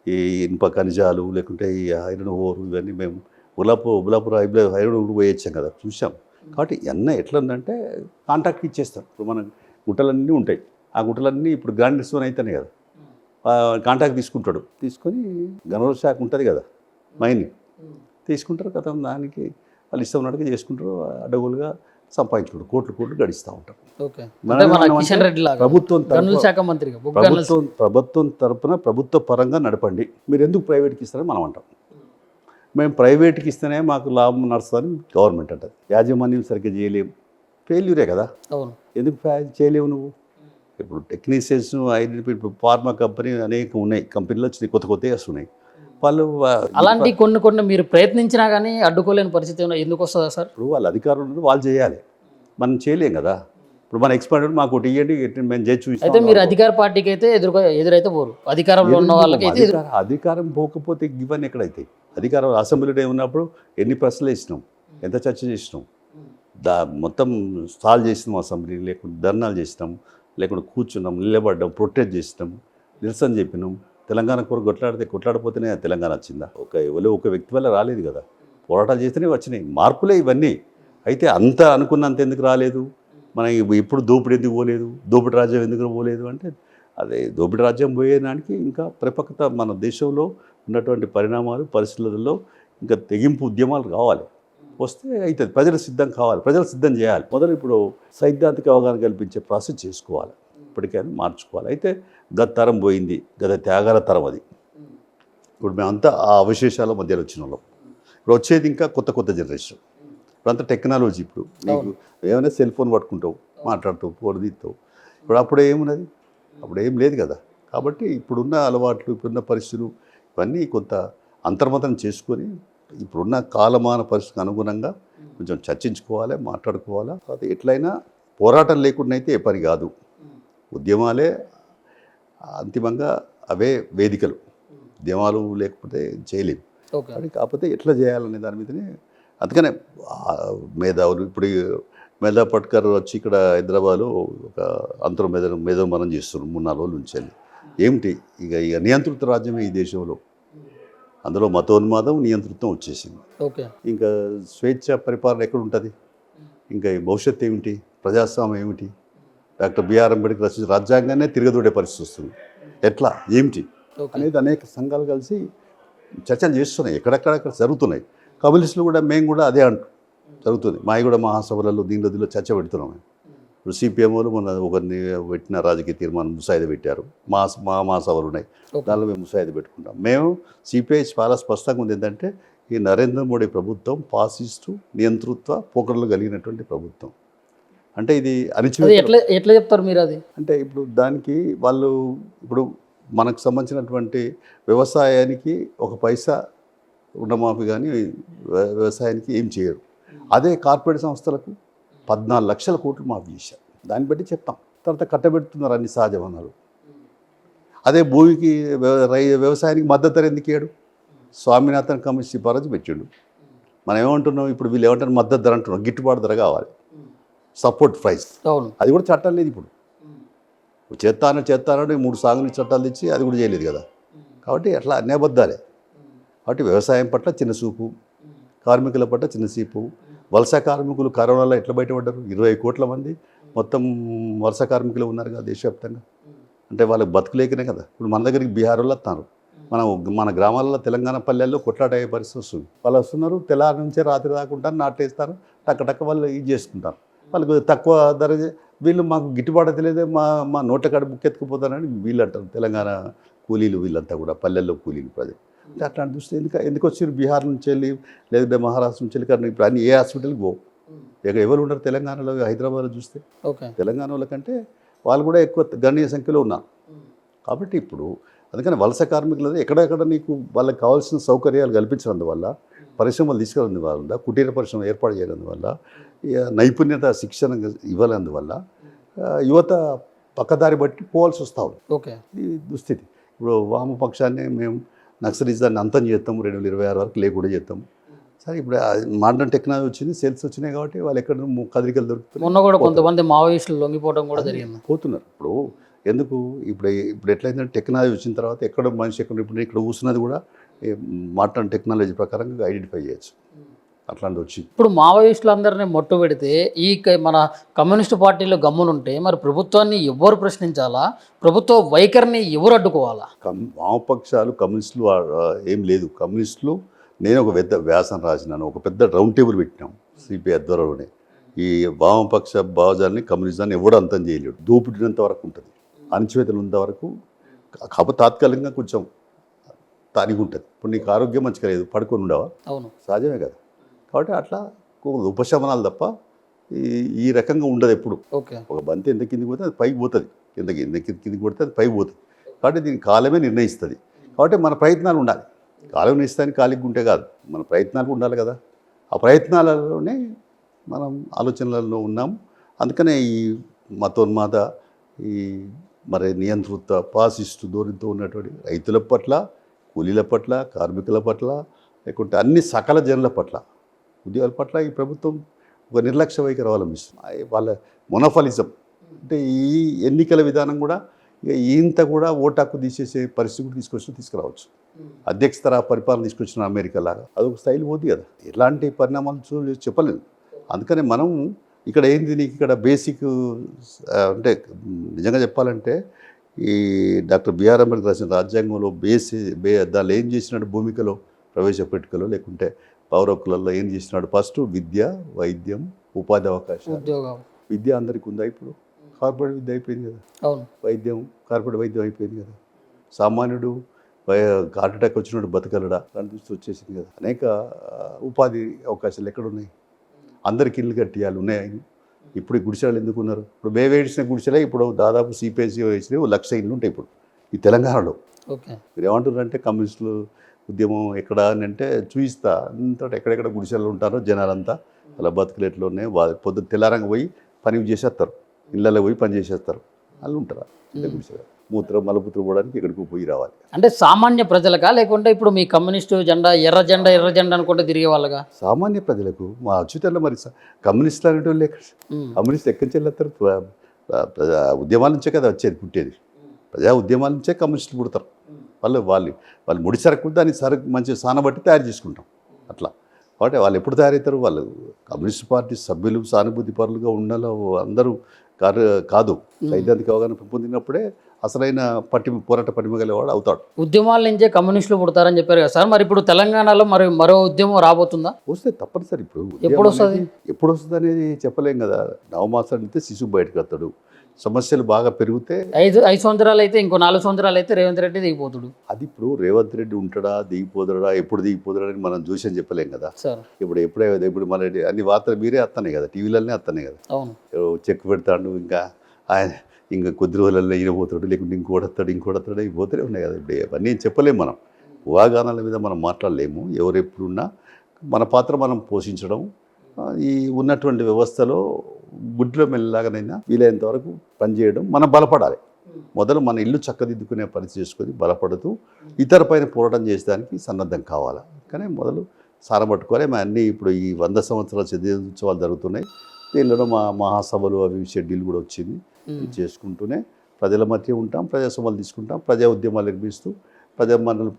ఈ ఇనుప ఖనిజాలు, లేకుంటే ఈ ఐరన్ ఓరు, ఇవన్నీ మేము ఉలాపూర్ ఐరన్ ఊరు పోయొచ్చాం కదా, చూసాం. కాబట్టి ఎన్న ఎట్లా ఉందంటే కాంట్రాక్ట్ ఇచ్చేస్తాం. ఇప్పుడు మన గుట్టలన్నీ ఉంటాయి, ఆ గుట్టలన్నీ ఇప్పుడు గ్రానైట్ స్టోన్ అయితేనే కదా కాంట్రాక్ట్ తీసుకుంటాడు. తీసుకొని గనుల శాఖ ఉంటుంది కదా, మైన్ తీసుకుంటారు కదా, దానికి వాళ్ళు ఇష్టం ఉన్నట్టుగా చేసుకుంటారు. అడ్డగోలుగా సంపాదించుకుంటారు, కోట్లు గడిస్తూ ఉంటారు. ప్రభుత్వం తరపున ప్రభుత్వ పరంగా నడపండి, మీరు ఎందుకు ప్రైవేట్కి ఇస్తారని మనం అంటాం. మేము ప్రైవేట్కి ఇస్తేనే మాకు లాభం నడుస్తుందని గవర్నమెంట్ అంటుంది. యాజమాన్యం సరిగ్గా చేయలేము, ఫెయిల్యూరే కదా. ఎందుకు చేయలేవు నువ్వు? ఇప్పుడు టెక్నీషియన్స్ ఇప్పుడు ఫార్మా కంపెనీ అనేక ఉన్నాయి, కంపెనీలు వచ్చినాయి, కొత్త వస్తున్నాయి. వాళ్ళు అలాంటి కొన్ని మీరు ప్రయత్నించినా కానీ అడ్డుకోలేని పరిస్థితి ఎందుకు వస్తుందా సార్? ఇప్పుడు వాళ్ళ అధికారులు వాళ్ళు చేయాలి, మనం చేయలేం కదా. ఇప్పుడు మన ఎక్స్పర్ట్ మాకు ఒకటి ఇవ్వండి, మేము చేసి చూసి. అయితే మీరు అధికార పార్టీకి అయితే ఎదురైతే పోరు, అధికారంలో ఉన్న వాళ్ళకి అయితే అధికారం పోకపోతే ఇవన్నీ ఎక్కడైతే అధికారం అసెంబ్లీలో ఉన్నప్పుడు ఎన్ని ప్రశ్నలు వేసినాం, ఎంత చర్చ చేసినాం, మొత్తం సాల్వ్ చేసినాం అసెంబ్లీ, లేకుంటే ధర్నాలు చేసినాం, లేకుంటే కూర్చున్నాం, నిలబడ్డాం, ప్రొటెస్ట్ చేసినాం, నిరసన చెప్పినాం. తెలంగాణ కొరకు కొట్లాడిపోతేనే తెలంగాణ వచ్చిందా? ఒక వ్యక్తి వల్ల రాలేదు కదా, పోరాటాలు చేస్తేనే వచ్చినాయి మార్పులే ఇవన్నీ. అయితే అంత అనుకున్నంత ఎందుకు రాలేదు? మనం ఇప్పుడు దోపిడీ ఎందుకు పోలేదు, దోపిడీ రాజ్యం ఎందుకు పోలేదు అంటే అదే దోపిడీ రాజ్యం పోయేదానికి ఇంకా పరిపక్వత మన దేశంలో ఉన్నటువంటి పరిణామాలు పరిస్థితులలో ఇంకా తెగింపు ఉద్యమాలు కావాలి, వస్తే అవుతుంది. ప్రజలు సిద్ధం కావాలి, ప్రజలు సిద్ధం చేయాలి. మొదలు ఇప్పుడు సైద్ధాంతిక అవగాహన కల్పించే ప్రాసెస్ చేసుకోవాలి, ఇప్పటికైనా మార్చుకోవాలి. అయితే గత తరం పోయింది, గత త్యాగాల తరం అది. ఇప్పుడు మేమంతా ఆ అవశేషాల మధ్యలో వచ్చిన వాళ్ళం. ఇప్పుడు వచ్చేది ఇంకా కొత్త జనరేషన్. ఇప్పుడు అంతా టెక్నాలజీ. ఇప్పుడు నీకు ఏమైనా సెల్ ఫోన్ పట్టుకుంటావు, మాట్లాడుతావు, పొరదిస్తావు. ఇప్పుడు అప్పుడు ఏమున్నది? అప్పుడు ఏం లేదు కదా. కాబట్టి ఇప్పుడున్న అలవాట్లు, ఇప్పుడున్న పరిస్థితులు ఇవన్నీ కొంత అంతర్మతం చేసుకొని ఇప్పుడున్న కాలమాన పరిస్థితికి అనుగుణంగా కొంచెం చర్చించుకోవాలి, మాట్లాడుకోవాలి. అది ఎట్లయినా పోరాటం లేకుండా అయితే ఏ పని కాదు. ఉద్యమాలే అంతిమంగా అవే వేదికలు, ఉద్యమాలు లేకపోతే చేయలేము. కాకపోతే ఎట్లా చేయాలనే దాని మీదనే. అందుకనే మేధావులు ఇప్పుడు మేధా పట్కర్ వచ్చి ఇక్కడ హైదరాబాద్లో ఒక మేధోమనం చేస్తున్నారు 3-4 రోజుల నుంచి. ఏమిటి ఇక నియంత్రిత రాజ్యమే ఈ దేశంలో. అందులో మతోన్మాదం, నియంతృత్వం వచ్చేసింది. ఇంకా స్వేచ్ఛ పరిపాలన ఎక్కడ ఉంటుంది? ఇంకా భవిష్యత్తు ఏమిటి? ప్రజాస్వామ్యం ఏమిటి? డాక్టర్ బిఆర్ అంబేద్కర్ రచించిన రాజ్యాంగాన్నే తిరగదూడే పరిస్థితి వస్తుంది. ఎట్లా ఏమిటి అనేది అనేక సంఘాలు కలిసి చర్చలు చేస్తున్నాయి, ఎక్కడెక్కడ జరుగుతున్నాయి. కమ్యూనిస్టులు కూడా మేము కూడా అదే జరుగుతుంది. మావి కూడా మహాసభలలో దీనిలో చర్చ పెడుతున్నాం. ఇప్పుడు సిపిఎం వాళ్ళు మొన్న ఒకరిని పెట్టిన రాజకీయ తీర్మానం ముసాయిదా పెట్టారు. మా మహాసభలు ఉన్నాయి, దానిలో మేము ముసాయిదా పెట్టుకుంటాం. మేము సిపిఐ చాలా స్పష్టంగా ఉంది ఏంటంటే ఈ నరేంద్ర మోడీ ప్రభుత్వం ఫాసిస్టు నియంతృత్వ పోకడలు కలిగినటువంటి ప్రభుత్వం. అంటే ఇది ఎట్లా చెప్తారు మీరు? అది అంటే ఇప్పుడు దానికి వాళ్ళు ఇప్పుడు మనకు సంబంధించినటువంటి వ్యవసాయానికి ఒక పైసా రుణమాఫీ కానీ వ్యవసాయానికి ఏం చేయరు. అదే కార్పొరేట్ సంస్థలకు 14 లక్షల కోట్లు మాఫీ చేశారు. దాన్ని బట్టి చెప్తాం. తర్వాత కట్టబెడుతున్నారు అన్ని సహజ వనరులు. అదే భూమికి వ్యవసాయానికి మద్దతు ధర ఎందుకు ఇయ్యాడు? స్వామినాథన్ కమిటీ సిఫారసు పెట్టిండు. మనం ఏమంటున్నాం ఇప్పుడు వీళ్ళు ఏమంటారు మద్దతు ధర అంటున్నాం, గిట్టుబాటు ధర కావాలి, సపోర్ట్ ప్రైస్. అవును. అది కూడా చట్టం లేదు ఇప్పుడు. చేస్తానని 3 సాగునీటి చట్టాలు తెచ్చి అది కూడా చేయలేదు కదా. కాబట్టి అట్లా అన్ని అబద్ధాలే. కాబట్టి వ్యవసాయం పట్ల చిన్న చూపు, కార్మికుల పట్ల చిన్న చూపు. వలస కార్మికులు కరోనాలో ఎట్లా బయటపడ్డారు? 20 కోట్ల మంది మొత్తం వలస కార్మికులు ఉన్నారు కదా దేశవ్యాప్తంగా. అంటే వాళ్ళకి బతుకులేకనే కదా. ఇప్పుడు మన దగ్గరికి బీహార్ వాళ్ళు వస్తున్నారు, మన గ్రామాలలో తెలంగాణ పల్లెల్లో కొట్లాట అయ్యే పరిస్థితి వస్తుంది. వాళ్ళు వస్తున్నారు, తెల్లారి నుంచే రాత్రి రాకుండా నాటేస్తారు, టక్క వాళ్ళు ఇది చేసుకుంటారు. వాళ్ళకి తక్కువ ధర, వీళ్ళు మాకు గిట్టుబాటు తెలియదే, మా నోట్ల కాడ బుక్కెత్తుకుపోతారని వీళ్ళు అంటారు. తెలంగాణ కూలీలు వీళ్ళంతా కూడా పల్లెల్లో కూలీలు ప్రజలు. అంటే అట్లాంటి దృష్టి ఎందుకు వచ్చారు బీహార్ నుంచి వెళ్ళి లేదంటే మహారాష్ట్ర నుంచి వెళ్ళి? కానీ ఇప్పుడు అన్ని ఏ హాస్పిటల్కి పో, ఇక్కడ ఎవరు ఉన్నారు తెలంగాణలో? హైదరాబాద్లో చూస్తే తెలంగాణ వాళ్ళకంటే వాళ్ళు కూడా ఎక్కువ గణనీయ సంఖ్యలో ఉన్నారు. కాబట్టి ఇప్పుడు అందుకని వలస కార్మికులు ఎక్కడెక్కడ నీకు వాళ్ళకి కావాల్సిన సౌకర్యాలు కల్పించినందువల్ల, పరిశ్రమలు తీసుకురందువల్ల, కుటీర పరిశ్రమ ఏర్పాటు చేయనందువల్ల, నైపుణ్యత శిక్షణ ఇవ్వనందువల్ల యువత పక్కదారి బట్టి పోవాల్సి వస్తూ ఉంది. ఇది దుస్థితి. ఇప్పుడు వామపక్షాన్ని మేము నక్సలిజాన్ని అంతం చేస్తాం, 2026 వరకు లేకుండా చేస్తాం. సరే ఇప్పుడు మోడర్న్ టెక్నాలజీ వచ్చింది, సెల్స్ వచ్చినాయి కాబట్టి వాళ్ళు ఎక్కడ కదలికలు దొరుకుతుంది. మొన్న కూడా కొంతమంది మావోయిస్టులు లొంగిపోవడం కూడా జరిగింది. పోతున్నారు. ఇప్పుడు ఎందుకు ఇప్పుడు ఎట్లయిందంటే టెక్నాలజీ వచ్చిన తర్వాత ఎక్కడ మనిషి ఇప్పుడు ఇక్కడ కూర్చున్నది కూడా మోడర్న్ టెక్నాలజీ ప్రకారంగా ఐడెంటిఫై చేయొచ్చు. అట్లాంటిది వచ్చి ఇప్పుడు మావోయిస్టులందరినీ మొట్టు పెడితే మన కమ్యూనిస్టు పార్టీలో గమ్మునుంటే మరి ప్రభుత్వాన్ని ఎవరు ప్రశ్నించాలా? ప్రభుత్వ వైఖరిని ఎవరు అడ్డుకోవాలా? వామపక్షాలు కమ్యూనిస్టులు ఏం లేదు. కమ్యూనిస్టులు నేను ఒక పెద్ద వ్యాసం రాసినాను, ఒక పెద్ద రౌండ్ టేబుల్ పెట్టినాం సిపిఐ ఆధ్వర్యంలోనే. ఈ వామపక్ష భావజాలని కమ్యూనిజాన్ని ఎవడు అంతం చేయలేడు. దూపిడినంత వరకు ఉంటుంది, అణచివేతలు ఉన్నంత వరకు. కాకపోతే తాత్కాలికంగా కొంచెం తానిగా ఉంటుంది. ఇప్పుడు నీకు ఆరోగ్యం మంచిగా లేదు, పడుకొని ఉండవా? అవును, సహజమే కదా. కాబట్టి అట్లా ఉపశమనాలు తప్ప ఈ రకంగా ఉండదు ఎప్పుడు. ఒక బంతి ఎంత కిందికి పోతే అది పైకి పోతుంది, కిందికి కొడితే అది పైకి పోతుంది. కాబట్టి దీని కాలమే నిర్ణయిస్తుంది. కాబట్టి మన ప్రయత్నాలు ఉండాలి. కాలం నిర్ణయిస్తానికి ఖాళీగా ఉంటే కాదు, మన ప్రయత్నాలు ఉండాలి కదా. ఆ ప్రయత్నాలలోనే మనం ఆలోచనలలో ఉన్నాం. అందుకనే ఈ మతోన్మాద, ఈ మరి నియంతృత్వ పాసిస్టు ధోరణితో ఉన్నటువంటి రైతుల పట్ల, కూలీల పట్ల, కార్మికుల పట్ల, లేకుంటే అన్ని సకల జనుల పట్ల, ఉద్యోగాల పట్ల ఈ ప్రభుత్వం ఒక నిర్లక్ష్య వైఖరి అవలంబిస్తుంది. వాళ్ళ మొనోఫలిజం అంటే ఈ ఎన్నికల విధానం కూడా ఇక ఇంత కూడా ఓటాకు తీసేసే పరిస్థితి తీసుకురావచ్చు. అధ్యక్ష తరహా పరిపాలన తీసుకొచ్చిన అమెరికా లాగా అదొక స్టైల్ పోతుంది కదా. ఎలాంటి పరిణామాలు చెప్పలేదు. అందుకని మనం ఇక్కడ ఏంది, నీకు ఇక్కడ బేసిక్ అంటే నిజంగా చెప్పాలంటే ఈ డాక్టర్ బిఆర్ అంబేద్కర్ రాసిన రాజ్యాంగంలో దానిలో ఏం చేసినాడు, భూమికలో ప్రవేశపెట్టుకలో లేకుంటే పౌర హక్కులలో ఏం చేసినాడు? ఫస్ట్ విద్య, వైద్యం, ఉపాధి అవకాశాలు. విద్య అందరికీ ఉందా? ఇప్పుడు కార్పొరేట్ విద్య అయిపోయింది కదా. వైద్యం కార్పొరేట్ వైద్యం అయిపోయింది కదా. సామాన్యుడు హార్ట్ అటాక్ వచ్చినట్టు బతకలడా దాని దృష్టి వచ్చేసింది కదా. అనేక ఉపాధి అవకాశాలు ఎక్కడున్నాయి? అందరికి ఇల్లు కట్టియాలి ఉన్నాయి. ఇప్పుడు గుడిసెలు ఎందుకు ఉన్నారు? ఇప్పుడు మేము వేసిన గుడిసెలే ఇప్పుడు దాదాపు సిపిఎస్సి వేసినవి 1,00,000 ఇల్లు ఉంటాయి ఇప్పుడు ఈ తెలంగాణలో. మీరు ఏమంటున్నారంటే కమ్యూనిస్టులు ఉద్యమం ఎక్కడ అని అంటే చూపిస్తా అంతా ఎక్కడెక్కడ గుడిసెలు ఉంటారో జనాలంతా అలా బతుకులేట్లు ఉన్నాయి. పొద్దున్న తెల్లారంగా పోయి పని చేసేస్తారు, ఇళ్ళలో పోయి పని చేసేస్తారు. వాళ్ళు ఉంటారా గుడిసెలు? మూత్రం మలపుత్రం పోవడానికి ఇక్కడికి పోయి రావాలి. అంటే సామాన్య ప్రజలకా లేకుంటే ఇప్పుడు మీ కమ్యూనిస్టు జెండా ఎర్ర జెండా అనుకుంటే తిరిగే వాళ్ళగా? సామాన్య ప్రజలకు. మా అచ్యుతంలో మరి కమ్యూనిస్టులు అనేటోళ్ళు కమ్యూనిస్టులు ఎక్కడి నుంచి వెళ్ళేస్తారు? ఉద్యమాల నుంచే కదా వచ్చేది, పుట్టేది. ప్రజా ఉద్యమాల నుంచే కమ్యూనిస్టులు పుడతారు. వాళ్ళు ముడి సరుకు దాన్ని మంచి సానబట్టి తయారు చేసుకుంటాం అట్లా. కాబట్టి వాళ్ళు ఎప్పుడు తయారవుతారు? వాళ్ళు కమ్యూనిస్ట్ పార్టీ సభ్యులు సానుభూతి పరులుగా ఉండాలో అందరూ కాదు. సైద్ధాంతిక అవగాహన పెంపొందినప్పుడే అసలైన పోరాట పటిమ గలవాడు అవుతాడు. ఉద్యమాల నుంచే కమ్యూనిస్టులు పుడతారని చెప్పారు కదా సార్. మరి ఇప్పుడు తెలంగాణలో మరో ఉద్యమం రాబోతుందా? వస్తే తప్పనిసరి. ఇప్పుడు ఎప్పుడు వస్తుంది అనేది చెప్పలేం కదా. నవమాసాలు అయితే శిశువు బయటకు వస్తాడు. సమస్యలు బాగా పెరిగితే 5 సంవత్సరాలు అయితే, ఇంకో 4 సంవత్సరాలు అయితే రేవంత్ రెడ్డి దిగిపోతాడు. అది ఇప్పుడు రేవంత్ రెడ్డి ఉంటాడా, దిగిపోతాడా, ఎప్పుడు దిగిపోతాడా అని మనం చూసి చెప్పలేం కదా. ఇప్పుడు మన అన్ని వార్తలు మీరే వస్తున్నాయి కదా, టీవీలనే వస్తున్నాయి కదా. చెక్ పెడతాడు, ఇంకా కొద్ది రోజులలో ఈయన పోతాడు, లేకుంటే ఇంకోడతాడు ఇవి పోతూనే ఉన్నాయి కదా. ఇప్పుడు అవన్నీ చెప్పలేము మనం. ఊహాగానాల మీద మనం మాట్లాడలేము. ఎవరెప్పుడున్నా మన పాత్ర మనం పోషించడం, ఈ ఉన్నటువంటి వ్యవస్థలో గుడ్లో మెల్లలాగానైనా వీలైనంత వరకు పనిచేయడం, మనం బలపడాలి. మొదలు మన ఇల్లు చక్కదిద్దుకునే పని చేసుకొని బలపడుతూ ఇతర పైన పోరాటం చేసేదానికి సన్నద్ధం కావాలి. కానీ మొదలు సారపట్టుకొని మేము అన్నీ ఇప్పుడు ఈ 100 సంవత్సరాల ఉత్సవాలు జరుగుతున్నాయి. దీనిలో మా మహాసభలు అవి షెడ్యూల్ కూడా వచ్చింది. ఇది చేసుకుంటూనే ప్రజల మధ్య ఉంటాం, ప్రజాసభలు తీసుకుంటాం, ప్రజా ఉద్యమాలు నిర్మిస్తూ ప్రజామన్నలు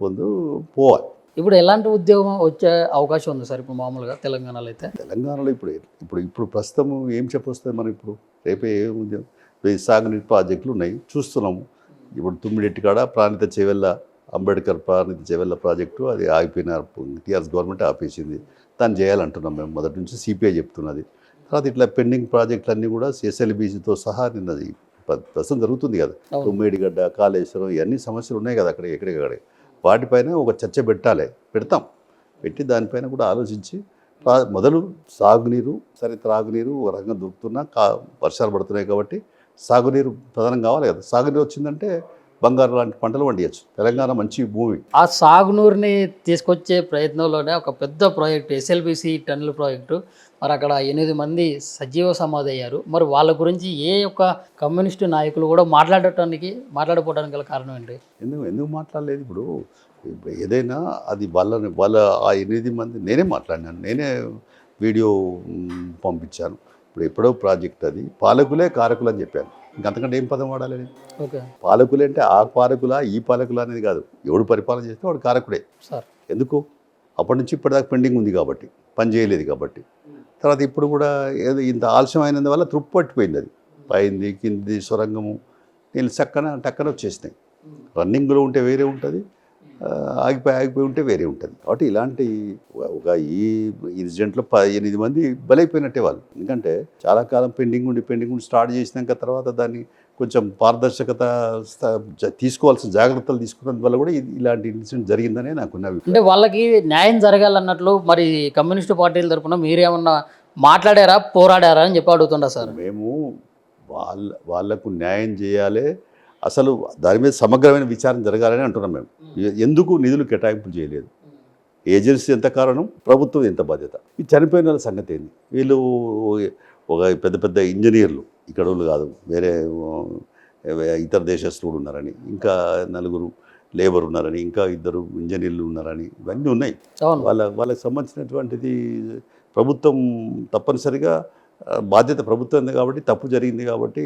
పోవాలి. ఇప్పుడు ఎలాంటి ఉద్యోగం వచ్చే అవకాశం ఉంది సార్ ఇప్పుడు మామూలుగా తెలంగాణలో అయితే? తెలంగాణలో ఇప్పుడు ప్రస్తుతం ఏం చెప్పొస్తుంది మనం ఇప్పుడు రేపే ఏముంది, సాగునీటి ప్రాజెక్టులు ఉన్నాయి చూస్తున్నాము. ఇప్పుడు తుమ్మిడెట్టి కాడ ప్రాణిత చెవెళ్ళ అంబేద్కర్ ప్రాణిత చెవెళ్ళ ప్రాజెక్టు అది ఆగిపోయినారు, టీఆర్ఎస్ గవర్నమెంట్ ఆపేసింది. దాన్ని చేయాలంటున్నాం మేము మొదటి నుంచి, సిపిఐ చెప్తున్నది. తర్వాత ఇట్లా పెండింగ్ ప్రాజెక్టులు అన్నీ కూడా ఎస్ఎల్బీసీతో సహా నిన్నది ప్రస్తుతం జరుగుతుంది కదా, తుమ్మేడిగడ్డ, కాళేశ్వరం, ఇవన్నీ సమస్యలు ఉన్నాయి కదా అక్కడ ఎక్కడికక్కడ. వాటిపైన ఒక చర్చ పెడతాం, పెట్టి దానిపైన కూడా ఆలోచించి మొదలు సాగునీరు, సరే త్రాగునీరు ఒక రకంగా దొరుకుతున్నా వర్షాలు పడుతున్నాయి కాబట్టి సాగునీరు ప్రధానం కావాలి కదా. సాగునీరు వచ్చిందంటే బంగారు లాంటి పంటలు పండియచ్చు. తెలంగాణ మంచి భూమి. ఆ సాగునీరుని తీసుకొచ్చే ప్రయత్నంలోనే ఒక పెద్ద ప్రాజెక్టు ఎస్ఎల్బిసి టన్నుల ప్రాజెక్టు, మరి అక్కడ 8 మంది సజీవ సమాధి అయ్యారు. మరి వాళ్ళ గురించి ఏ యొక్క కమ్యూనిస్టు నాయకులు కూడా మాట్లాడకపోవడానికి గల కారణం ఏంటి? ఎందుకు మాట్లాడలేదు? ఇప్పుడు ఏదైనా అది వాళ్ళ ఆ 8 మంది నేనే మాట్లాడినాను, నేనే వీడియో పంపించాను. ఇప్పుడు ఎప్పుడో ప్రాజెక్ట్ అది, పాలకులే కారకులు అని చెప్పాను. ఇంకంతకంటే ఏం పదం వాడాలి? ఓకే, పాలకులు అంటే ఆ పాలకులా ఈ పాలకులా అనేది కాదు, ఎవడు పరిపాలన చేస్తే వాడు కారకుడే సార్. ఎందుకు? అప్పటి నుంచి ఇప్పటిదాకా పెండింగ్ ఉంది కాబట్టి, పని చేయలేదు కాబట్టి. తర్వాత ఇప్పుడు కూడా ఏదో ఇంత ఆలస్యం అయినందువల్ల తృప్పు పట్టిపోయింది. అది పైంది కింది సొరంగము నీళ్ళు టక్కన వచ్చేసినాయి. రన్నింగ్లో ఉంటే వేరే ఉంటుంది, ఆగిపోయి ఉంటే వేరే ఉంటుంది. కాబట్టి ఇలాంటి ఈ ఇన్సిడెంట్లో 8 మంది బలైపోయినట్టే వాళ్ళు. ఎందుకంటే చాలా కాలం పెండింగ్ ఉండి స్టార్ట్ చేసినాక తర్వాత దాన్ని కొంచెం పారదర్శకత తీసుకోవాల్సిన జాగ్రత్తలు తీసుకున్నందువల్ల కూడా ఇలాంటి ఇన్సిడెంట్ జరిగిందనే నాకున్న అభిప్రాయం. అంటే వాళ్ళకి న్యాయం జరగాలన్నట్లు మరి కమ్యూనిస్టు పార్టీల తరఫున మీరేమన్నా మాట్లాడారా, పోరాడారా అని చెప్పి అడుగుతుండా సార్? మేము వాళ్ళకు న్యాయం చేయాలి, అసలు దాని మీద సమగ్రమైన విచారణ జరగాలని అంటున్నాం మేము. ఎందుకు నిధులు కేటాయింపులు చేయలేదు? ఏజెన్సీ ఎంత కారణం, ప్రభుత్వం ఎంత బాధ్యత? ఈ చనిపోయిన వాళ్ళ సంగతి ఏంది? వీళ్ళు ఒక పెద్ద ఇంజనీర్లు, ఇక్కడ వాళ్ళు కాదు, వేరే ఇతర దేశస్తులు ఉన్నారని, ఇంకా 4 లేబర్ ఉన్నారని, ఇంకా 2 ఇంజనీర్లు ఉన్నారని, ఇవన్నీ ఉన్నాయి. వాళ్ళకి సంబంధించినటువంటిది ప్రభుత్వం తప్పనిసరిగా బాధ్యత ప్రభుత్వం కాబట్టి, తప్పు జరిగింది కాబట్టి,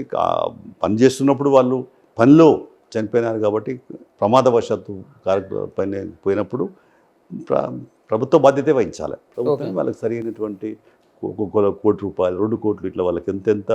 పని చేస్తున్నప్పుడు వాళ్ళు పనిలో చనిపోయినారు కాబట్టి, ప్రమాదవశాత్తు పైన పోయినప్పుడు ప్రభుత్వ బాధ్యతే వహించాలి. ప్రభుత్వం వాళ్ళకి సరైనటువంటి ₹1 కోటి, 2 కోట్లు ఇట్లా వాళ్ళకి ఎంతెంత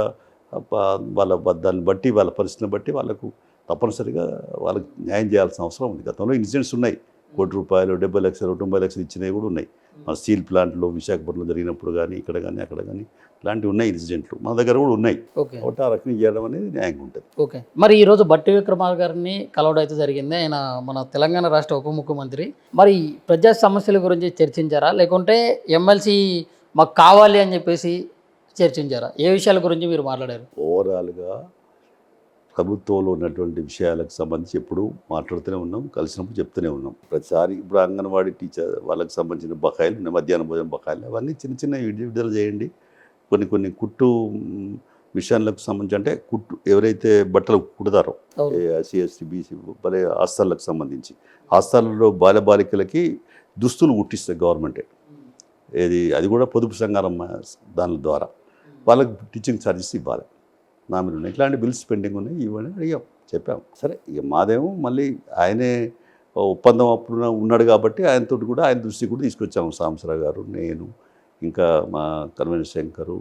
వాళ్ళ దాన్ని బట్టి, వాళ్ళ పరిస్థితిని బట్టి వాళ్ళకు తప్పనిసరిగా వాళ్ళకి న్యాయం చేయాల్సిన అవసరం ఉంది. గతంలో ఇన్సిడెంట్స్ ఉన్నాయి, ₹1 కోటి, 70 లక్షలు, 90 లక్షలు ఇచ్చినవి కూడా ఉన్నాయి. మన స్టీల్ ప్లాంట్లో విశాఖపట్నంలో జరిగినప్పుడు కానీ, ఇక్కడ కానీ అక్కడ కానీ ఇలాంటివి ఉన్నాయి ఇన్సిడెంట్లు, మన దగ్గర కూడా ఉన్నాయి. కాబట్టి ఆ రకంగా చేయడం అనేది న్యాయంగా ఉంటుంది. ఓకే, మరి ఈరోజు బట్టి విక్రమార్క గారిని కలవడం అయితే జరిగింది. ఆయన మన తెలంగాణ రాష్ట్ర ఉప ముఖ్యమంత్రి. మరి ప్రజా సమస్యల గురించి చర్చించారా, లేకుంటే ఎమ్మెల్సీ మాకు కావాలి అని చెప్పేసి చర్చించారా? ఏ విషయాల గురించి మీరు మాట్లాడారు? ఓవరాల్గా ప్రభుత్వంలో ఉన్నటువంటి విషయాలకు సంబంధించి ఎప్పుడు మాట్లాడుతూనే ఉన్నాం, కలిసినప్పుడు చెప్తూనే ఉన్నాం. ప్రతిసారి ఇప్పుడు అంగన్వాడీ టీచర్ వాళ్ళకి సంబంధించిన బకాయిలు, మధ్యాహ్న భోజన బకాయిలు, అవన్నీ చిన్న విడుదల చేయండి. కొన్ని కుట్టు విషయాలకు సంబంధించి, అంటే కుట్టు ఎవరైతే బట్టలు కుడతారో ఎస్సీ ఎస్టీ బీసీ హాస్టళ్ళకు సంబంధించి, హాస్టల్లో బాలికలకి దుస్తులు కుట్టిస్తుంది గవర్నమెంటే. అది కూడా పొదుపు సంఘాల దాని ద్వారా వాళ్ళకి టీచింగ్ ఛార్జెస్ ఇవ్వాలి. నా మీద ఉన్నాయి ఇట్లాంటి బిల్స్ పెండింగ్ ఉన్నాయి, ఇవన్నీ అడిగాం, చెప్పాం. సరే, ఇక మాదేమో మళ్ళీ ఆయనే ఒప్పందం అప్పుడు ఉన్నాడు కాబట్టి ఆయన దృష్టికి కూడా తీసుకొచ్చాము. సాంబశివరావు గారు, నేను, ఇంకా మా కన్వీనర్ శంకరు,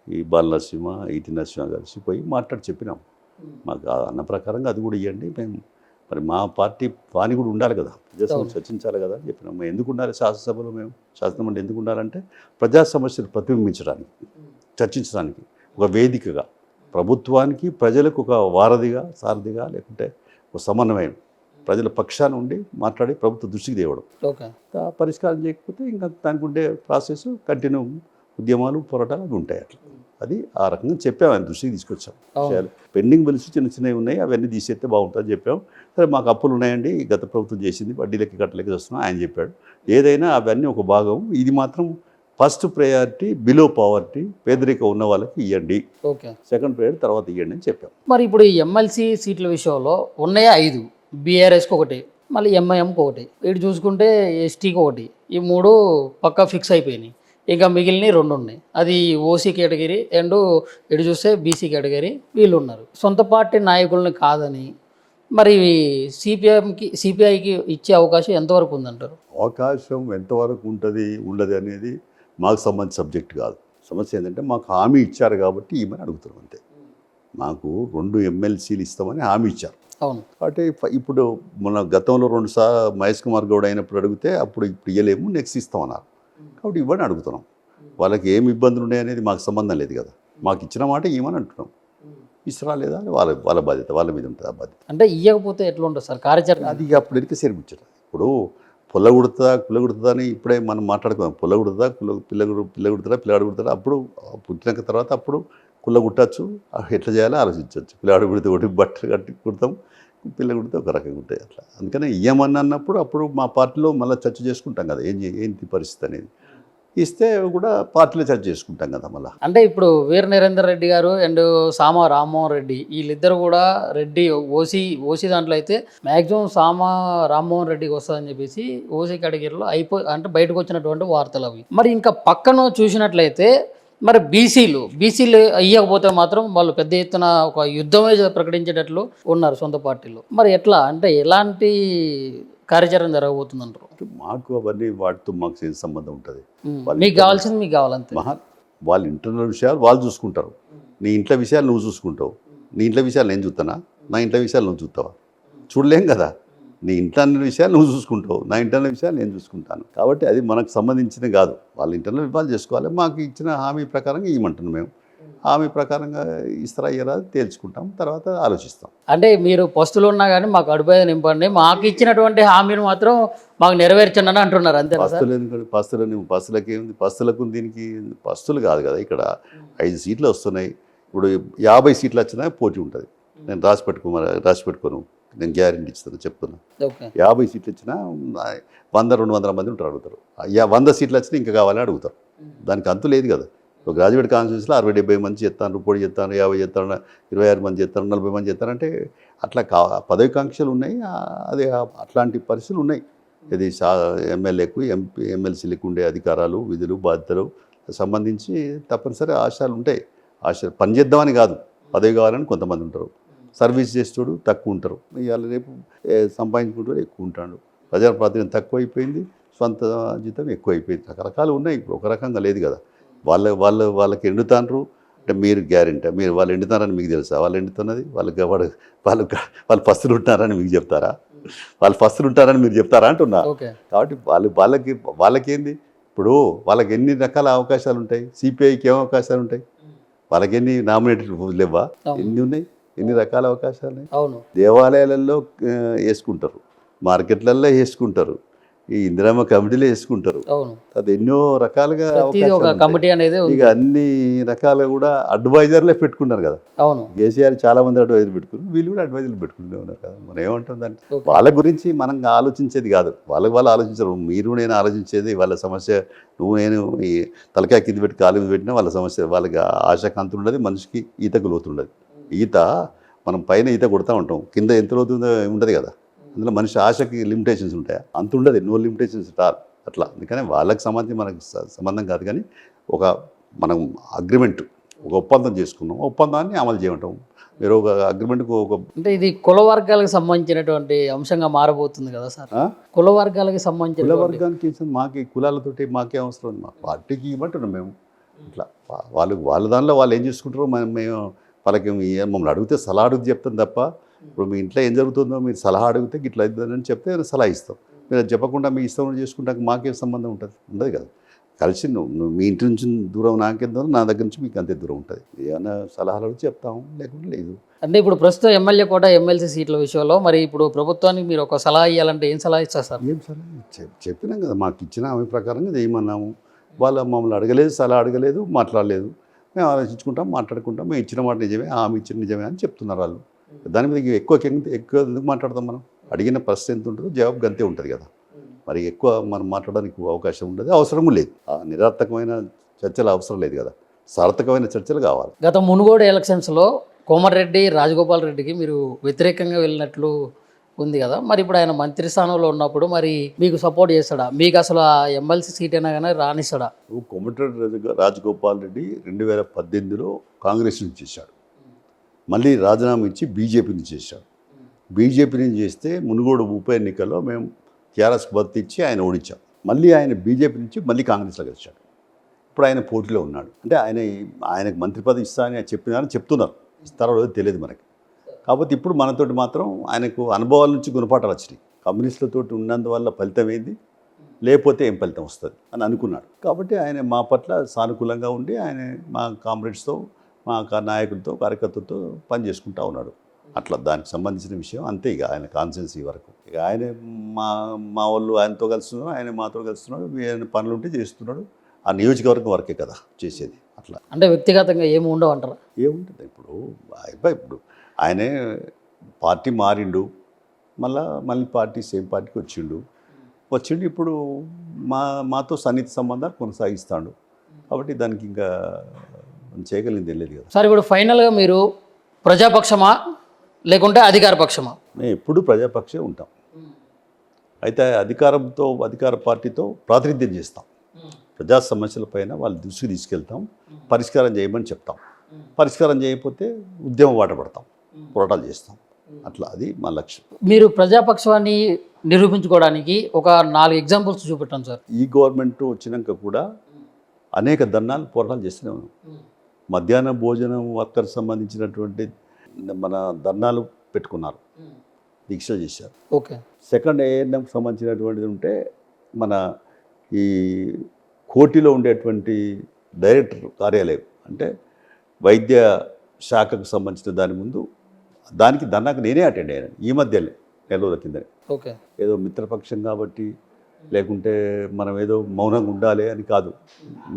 ఈ బాలనరసింహ, ఈటి నరసింహ కలిసి పోయి మాట్లాడి చెప్పినాం. మాకు అన్న ప్రకారంగా అది కూడా ఇవ్వండి, మేము మరి మా పార్టీ పాని కూడా ఉండాలి కదా, ప్రజాసభ చర్చించాలి కదా అని చెప్పినాం. మేము ఎందుకు ఉండాలి శాసనసభలో? మేము శాసనమండలి ఎందుకు ఉండాలంటే ప్రజా సమస్యలు ప్రతిబింబించడానికి, చర్చించడానికి ఒక వేదికగా, ప్రభుత్వానికి ప్రజలకు ఒక వారధిగా, సారథిగా, లేకుంటే ఒక సమన్వయం, ప్రజల పక్షాన ఉండి మాట్లాడి ప్రభుత్వ దృష్టికి తేవడం. పరిష్కారం చేయకపోతే ఇంకా దానికి ఉండే ప్రాసెస్ కంటిన్యూ, ఉద్యమాలు, పోరాటాలు అవి ఉంటాయి. అట్లా అది ఆ రకంగా చెప్పాము, ఆయన దృష్టికి తీసుకొచ్చాం. విషయాలు పెండింగ్ బిల్స్ చిన్నవి ఉన్నాయి, అవన్నీ తీసేస్తే బాగుంటుందని చెప్పాం. సరే, మాకు అప్పులు ఉన్నాయండి, గత ప్రభుత్వం చేసింది, వడ్డీలకి కట్టలేక వస్తున్నాం ఆయన చెప్పాడు. ఏదైనా అవన్నీ ఒక భాగం, ఇది మాత్రం ఫస్ట్ ప్రయారిటీ బిలో పావర్టీ, పేదరికం ఉన్న వాళ్ళకి ఇవ్వండి, సెకండ్ ప్రయారిటీ తర్వాత ఇవ్వండి అని చెప్పాం. మరి ఇప్పుడు ఈ ఎమ్మెల్సీ సీట్ల విషయంలో ఉన్నాయా 5, బీఆర్ఎస్కి 1, మళ్ళీ ఎంఐఎంకి 1, ఇటు చూసుకుంటే ఎస్టీకి 1, ఈ 3 పక్కా ఫిక్స్ అయిపోయినాయి. ఇంకా మిగిలినవి 2 ఉన్నాయి. అది ఓసీ కేటగిరీ అండ్ ఇటు చూస్తే బీసీ కేటగిరీ వీళ్ళు ఉన్నారు. సొంత పార్టీ నాయకుల్ని కాదని మరి సిపిఐకి ఇచ్చే అవకాశం ఎంతవరకు ఉందంటారు? అవకాశం ఎంతవరకు ఉండదు అనేది మాకు సంబంధించిన సబ్జెక్ట్ కాదు. సమస్య ఏంటంటే మాకు హామీ ఇచ్చారు కాబట్టి ఇవ్వమని అడుగుతున్నాం అంతే. మాకు 2 ఎమ్మెల్సీలు ఇస్తామని హామీ ఇచ్చారు. అవును. కాబట్టి ఇప్పుడు మన గతంలో 2 సార్లు మహేష్ కుమార్ గౌడ్ అయినప్పుడు అడిగితే అప్పుడు ఇప్పుడు ఇవ్వలేము, నెక్స్ట్ ఇస్తామన్నారు. కాబట్టి ఇవ్వని అడుగుతున్నాం. వాళ్ళకి ఏమి ఇబ్బందులు ఉన్నాయనేది మాకు సంబంధం లేదు కదా. మాకు ఇచ్చిన మాట ఇవ్వని అంటున్నాం. ఇస్తారా లేదా అని వాళ్ళ బాధ్యత, వాళ్ళ మీద ఉంటుంది ఆ బాధ్యత. అంటే ఇవ్వకపోతే ఎట్లా ఉంటుంది సార్ కార్యాచరణ? అది అప్పుడు ఎరికి సేర్పించారు. ఇప్పుడు పుల్లగుడుతుందా అని ఇప్పుడే మనం మాట్లాడుకున్నాం. పుల్లగుడుతుందా పిల్లగాడు కుడతాడా, అప్పుడు పుట్టినాక తర్వాత అప్పుడు కుల్ల కుట్టచ్చు, ఎట్లా చేయాలో ఆలోచించవచ్చు. పిల్లాడు కుడితే ఒకటి బట్టలు కట్టి కుడతాం, పిల్ల కుడితే ఒక రకంగా ఉంటాయి అట్లా. అందుకని ఇయ్యమని అన్నప్పుడు అప్పుడు మా పార్టీలో మళ్ళీ చర్చ చేసుకుంటాం కదా, ఏంటి పరిస్థితి అనేది. ఇస్తే కూడా పార్టీలో చర్చ చేసుకుంటాం కదా మళ్ళీ. అంటే ఇప్పుడు వీర నరేందర్ రెడ్డి గారు అండ్ సామా రామ్మోహన్ రెడ్డి వీళ్ళిద్దరు కూడా రెడ్డి ఓసీ దాంట్లో అయితే మ్యాక్సిమం సామా రామ్మోహన్ రెడ్డికి వస్తుందని చెప్పేసి ఓసీ కేటగిరీలో అంటే బయటకు వచ్చినటువంటి వార్తలు అవి. మరి ఇంకా పక్కన చూసినట్లయితే మరి బీసీలు ఇవ్వకపోతే మాత్రం వాళ్ళు పెద్ద ఎత్తున ఒక యుద్ధమే ప్రకటించేటట్లు ఉన్నారు సొంత పార్టీలో. మరి ఎట్లా అంటే ఎలాంటి కార్యాచరణ జరగబోతుంది అంటారు? మాకు అవన్నీ వాటితో మాకు ఏం సంబంధం ఉంటుంది? మీకు కావాల్సింది మీకు కావాలంతే. వాళ్ళ ఇంటర్నల్ విషయాలు వాళ్ళు చూసుకుంటారు. నీ ఇంట్లో విషయాలు నువ్వు చూసుకుంటావు. నీ ఇంట్లో విషయాలు నేను చూస్తానా? నా ఇంట్లో విషయాలు నువ్వు చూస్తావా? చూడలేం కదా. నీ ఇంటర్నల్ విషయాలు నువ్వు చూసుకుంటావు, నా ఇంటర్నల్ విషయాలు నేను చూసుకుంటాను. కాబట్టి అది మనకు సంబంధించింది కాదు. వాళ్ళ ఇంటర్నల్ వాళ్ళు చేసుకోవాలి. మాకు ఇచ్చిన హామీ ప్రకారంగా ఇవ్వమంటున్నాం. మేము హామీ ప్రకారంగా ఇస్తారా ఇయ్యరా తేల్చుకుంటాం, తర్వాత ఆలోచిస్తాం. అంటే మీరు పస్తులు ఉన్నా కానీ మాకు అడుపై నింపండి, మాకు ఇచ్చినటువంటి హామీని మాత్రం మాకు నెరవేర్చండి అని అంటున్నారు అంతే. పస్తులు ఎందుకంటే పస్తులకి ఏముంది? పస్తులకు దీనికి పస్తులు కాదు కదా. ఇక్కడ 5 సీట్లు వస్తున్నాయి. ఇప్పుడు 50 సీట్లు వచ్చినా పోటీ ఉంటుంది. నేను రాసి పెట్టుకోను, నేను గ్యారెంటీ ఇస్తాను, చెప్తున్నా. 50 సీట్లు వచ్చినా 100-200 మంది ఉంటారు, అడుగుతారు. 100 సీట్లు వచ్చినా ఇంకా కావాలని అడుగుతారు. దానికి అంతు లేదు కదా. ఒక గ్రాడ్యుయేట్ కాన్స్టిట్యూన్సీలో 60-70 మంది చేస్తాను, పోటీ చేస్తాను, 50 చేస్తాను, 26 మంది చేస్తాను, 40 మంది చేస్తారంటే అట్లా పదవికాంక్షలు ఉన్నాయి. అదే అట్లాంటి పరిస్థితులు ఉన్నాయి. ఇది ఎమ్మెల్యేకు ఎమ్మెల్సీలకు ఉండే అధికారాలు, విధులు, బాధ్యతలు సంబంధించి తప్పనిసరి ఆశలు ఉంటాయి. పనిచేద్దామని కాదు, పదవి కావాలని కొంతమంది ఉంటారు. సర్వీస్ చేసేటోడు తక్కువ ఉంటారు. ఇవాళ రేపు సంపాదించుకుంటాడు ఎక్కువ ఉంటాడు. ప్రజాప్రాతినిధ్యం తక్కువ అయిపోయింది, స్వంత జీతం ఎక్కువ అయిపోయింది. రకరకాలు ఉన్నాయి. ఇప్పుడు ఒక రకంగా లేదు కదా. వాళ్ళకి ఎండుతాండ్రు అంటే మీరు గ్యారెంటీ, మీరు వాళ్ళు ఎండుతారని మీకు తెలుసా? వాళ్ళు ఎండుతున్నది వాళ్ళు పస్తులు ఉంటారని మీకు చెప్తారా? వాళ్ళు పస్తులు ఉంటారని మీరు చెప్తారా అంటున్నా. కాబట్టి వాళ్ళకేంది? ఇప్పుడు వాళ్ళకి ఎన్ని రకాల అవకాశాలు ఉంటాయి? సిపిఐకి ఏం అవకాశాలు ఉంటాయి? వాళ్ళకి ఎన్ని నామినేటెడ్ లేవా? ఎన్ని ఉన్నాయి? ఎన్ని రకాల అవకాశాలు ఉన్నాయి? దేవాలయాలలో వేసుకుంటారు, మార్కెట్లలో వేసుకుంటారు, ఈ ఇందిరామ కమిటీలో వేసుకుంటారు. అది ఎన్నో రకాలుగా కమిటీ అనేది ఇక అన్ని రకాలుగా కూడా అడ్వైజర్లే పెట్టుకున్నారు కదా. కేసీఆర్ చాలా మంది అడ్వైజర్లు పెట్టుకున్నారు, వీళ్ళు కూడా అడ్వైజర్లు పెట్టుకుంటూ ఉన్నారు కదా. మనం ఏమంటాం దాన్ని? వాళ్ళ గురించి మనం ఆలోచించేది కాదు, వాళ్ళు ఆలోచించరు. మీరు నేను ఆలోచించేది వాళ్ళ సమస్య. నువ్వు నేను ఈ తలకాయ కింద పెట్టి కాలు మీద పెట్టినా వాళ్ళ సమస్య. వాళ్ళకి ఆశకాంతులు ఉండదు, మనిషికి ఈతకు లోతుండదు. ఈత మనం పైన ఈత కొడతా ఉంటాం, కింద ఎంత లోతుందో ఉండదు కదా. అందులో మనిషి ఆశకి లిమిటేషన్స్ ఉంటాయి, అంత ఉండదు, నో లిమిటేషన్స్ అట్లా. అందుకని వాళ్ళకి సంబంధించి మనకు సంబంధం కాదు. కానీ మనం అగ్రిమెంట్, ఒక ఒప్పందం చేసుకున్నాం, ఒప్పందాన్ని అమలు చేయటం. మీరు ఒక అగ్రిమెంట్కు అంటే ఇది కుల వర్గాలకు సంబంధించినటువంటి అంశంగా మారబోతుంది కదా సార్. కుల వర్గాలకు సంబంధించిన కుల వర్గానికి మాకు కులాలతోటి మాకే అవసరం, మా పార్టీకి ఇవ్వమంటున్నాం మేము. ఇట్లా వాళ్ళ దానిలో వాళ్ళు ఏం చేసుకుంటారో మేము వాళ్ళకి మమ్మల్ని అడిగితే సలహా అడిగితే చెప్తాం తప్ప, ఇప్పుడు మీ ఇంట్లో ఏం జరుగుతుందో మీరు సలహా అడిగితే ఇట్లా అవుతుందని చెప్తే సలహా ఇస్తాం. మీరు అది చెప్పకుండా మీ ఇష్టం చేసుకుంటాక మాకేం సంబంధం ఉంటుంది? ఉండదు కదా. కలిసి నువ్వు మీ ఇంటి నుంచి దూరం నాకెంత, నా దగ్గర నుంచి మీకు అంతే దూరం ఉంటుంది. ఏమైనా సలహాలు అడిగి చెప్తాము, లేకుంటే లేదు. అంటే ఇప్పుడు ప్రస్తుతం ఎమ్మెల్యే కూడా ఎమ్మెల్సీ సీట్ల విషయంలో మరి ఇప్పుడు ప్రభుత్వానికి మీరు ఒక సలహా ఇవ్వాలంటే ఏం సలహా ఇస్తారు సార్? ఏం సలహా చెప్పినాం కదా, మాకు ఇచ్చిన హామీ ప్రకారంగా చేయమన్నాము. వాళ్ళు మమ్మల్ని అడగలేదు, సలహా అడగలేదు, మాట్లాడలేదు. మేము ఆలోచించుకుంటాం, మాట్లాడుకుంటాం. మేము ఇచ్చిన మాట నిజమే, హామీ ఇచ్చిన నిజమే అని చెప్తున్నారు వాళ్ళు. దాని మీద ఎక్కువ ఎందుకు మాట్లాడతాం? మనం అడిగిన ప్రశ్న ఎంత ఉంటుందో జవాబు గంతే ఉంటుంది కదా. మరి ఎక్కువ మనం మాట్లాడడానికి అవకాశం ఉండదు, అవసరము లేదు. నిరర్థకమైన చర్చలు అవసరం లేదు కదా, సార్థకమైన చర్చలు కావాలి. గత మునుగోడు ఎలక్షన్స్లో కోమటిరెడ్డి రాజగోపాల్ రెడ్డికి మీరు వ్యతిరేకంగా వెళ్ళినట్లు ఉంది కదా, మరి ఇప్పుడు ఆయన మంత్రి స్థానంలో ఉన్నప్పుడు మరి మీకు సపోర్ట్ చేస్తాడా? మీకు అసలు ఆ ఎమ్మెల్సీ సీట్ అయినా కానీ రానిస్తాడా? కోమటిరెడ్డి రాజగోపాల్ రెడ్డి 2018లో కాంగ్రెస్ నుంచి చేశాడు, మళ్ళీ రాజీనామా ఇచ్చి బీజేపీ నుంచి చేశాడు. బీజేపీ నుంచి చేస్తే మునుగోడు ఉప ఎన్నికల్లో మేము టీఆర్ఎస్కి భర్తీ ఇచ్చి ఆయన ఓడించాం. మళ్ళీ ఆయన బీజేపీ నుంచి మళ్ళీ కాంగ్రెస్లో వచ్చాడు. ఇప్పుడు ఆయన పోటీలో ఉన్నాడు. అంటే ఆయనకు మంత్రి పదవి ఇస్తానని చెప్పినారని చెప్తున్నారు, ఇస్తారో లేదో తెలియదు మనకి. కాబట్టి ఇప్పుడు మనతోటి మాత్రం ఆయనకు అనుభవాల నుంచి గుణపాఠాలు వచ్చినాయి. కమ్యూనిస్టులతో ఉన్నందువల్ల ఫలితం ఏంది, లేకపోతే ఏం ఫలితం వస్తుంది అని అనుకున్నాడు. కాబట్టి ఆయన మా పట్ల సానుకూలంగా ఉండి ఆయన మా కామ్రేడ్స్తో మా నాయకులతో కార్యకర్తలతో పనిచేసుకుంటూ ఉన్నాడు. అట్లా దానికి సంబంధించిన విషయం అంతే. ఇక ఆయన కాన్సెన్సీ వరకు ఇక ఆయన మా వాళ్ళు ఆయనతో కలుస్తున్నారు, ఆయన మాతో కలుస్తున్నాడు, ఆయన పనులు ఉంటే చేస్తున్నాడు. ఆ నియోజకవర్గం వరకే కదా చేసేది. అట్లా అంటే వ్యక్తిగతంగా ఏమి ఉండవు అంటారా? ఏముంటుంది ఇప్పుడు ఆయనే పార్టీ మారిండు, మళ్ళీ పార్టీ సేమ్ పార్టీకి వచ్చిండు. ఇప్పుడు మాతో సన్నిహిత సంబంధాలు కొనసాగిస్తాడు. కాబట్టి దానికి ఇంకా చేయగలిగింది తెలియదు కదా. సార్ ఇప్పుడు ఫైనల్గా మీరు ప్రజాపక్షమా లేకుంటే అధికార పక్షమా? మేము ఎప్పుడు ప్రజాపక్షే ఉంటాం. అయితే అధికార పార్టీతో ప్రాతినిధ్యం చేస్తాం. ప్రజా సమస్యలపైన వాళ్ళ దృష్టికి తీసుకెళ్తాం, పరిష్కారం చేయమని చెప్తాం. పరిష్కారం చేయకపోతే ఉద్యమం బాట పడతాం, పోరాటాలు చేస్తాం. అట్లా అది మా లక్ష్యం. మీరు ప్రజాపక్షాన్ని నిరూపించుకోవడానికి ఒక 4 ఎగ్జాంపుల్స్ చూపెట్టాను సార్. ఈ గవర్నమెంట్ వచ్చినాక కూడా అనేక ధర్నాలు పోరాటాలు చేస్తూనే ఉన్నాం. మధ్యాహ్న భోజనం వర్కర్ సంబంధించినటువంటి మన ధర్నాలు పెట్టుకున్నారు, దీక్ష చేశారు. ఓకే. సెకండ్ ఏఎన్ఎంకి సంబంధించినటువంటిది ఉంటే మన ఈ కోటిలో ఉండేటువంటి డైరెక్టర్ కార్యాలయం అంటే వైద్య శాఖకు సంబంధించిన దాని ముందు దానికి ధర్నాకు నేనే అటెండ్ అయ్యాను ఈ మధ్యలో, నెల రోజుల కిందనే. ఓకే. ఏదో మిత్రపక్షం కాబట్టి లేకుంటే మనం ఏదో మౌనంగా ఉండాలి అని కాదు.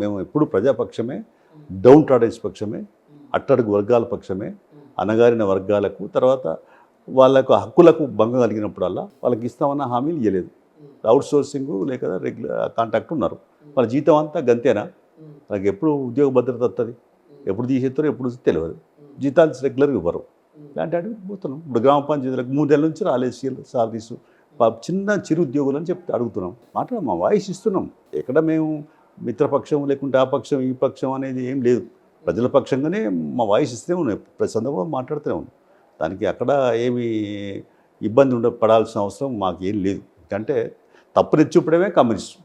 మేము ఎప్పుడు ప్రజాపక్షమే, డౌన్ ట్రాడెన్స్ పక్షమే, అట్టడుగు వర్గాల పక్షమే, అనగారిన వర్గాలకు తర్వాత వాళ్ళకు హక్కులకు భంగం కలిగినప్పుడల్లా వాళ్ళకి ఇస్తామన్న హామీలు ఇవ్వలేదు. అవుట్ సోర్సింగ్ లేక రెగ్యులర్ కాంటాక్ట్ ఉన్నారు. వాళ్ళ జీతం అంతా గంతేనా, వాళ్ళకి ఎప్పుడు ఉద్యోగ భద్రత వస్తుంది, ఎప్పుడు తీసేస్తారో ఎప్పుడు తెలియదు, జీతాలు రెగ్యులర్గా ఇవ్వరు. ఇలాంటి అడిగి పోతున్నాం. ఇప్పుడు గ్రామ పంచాయతీలకు 3 నెలల నుంచి రాలేదు సాలరీస్. చిన్న చిరు ఉద్యోగులు అని చెప్తే అడుగుతున్నాం, మా వాయిస్ ఇస్తున్నాం. ఎక్కడ మేము మిత్రపక్షం లేకుంటే ఆ పక్షం ఈ పక్షం అనేది ఏం లేదు. ప్రజల పక్షంగానే మా వాయిస్ ఇస్తూనే ఉన్నాయి, ప్రతి సందర్భంగా మాట్లాడుతూనే ఉన్నాం. దానికి అక్కడ ఏమి ఇబ్బంది పడాల్సిన అవసరం మాకు ఏం లేదు. ఎందుకంటే తప్పుని చూపడమే కమ్యూనిస్ట్,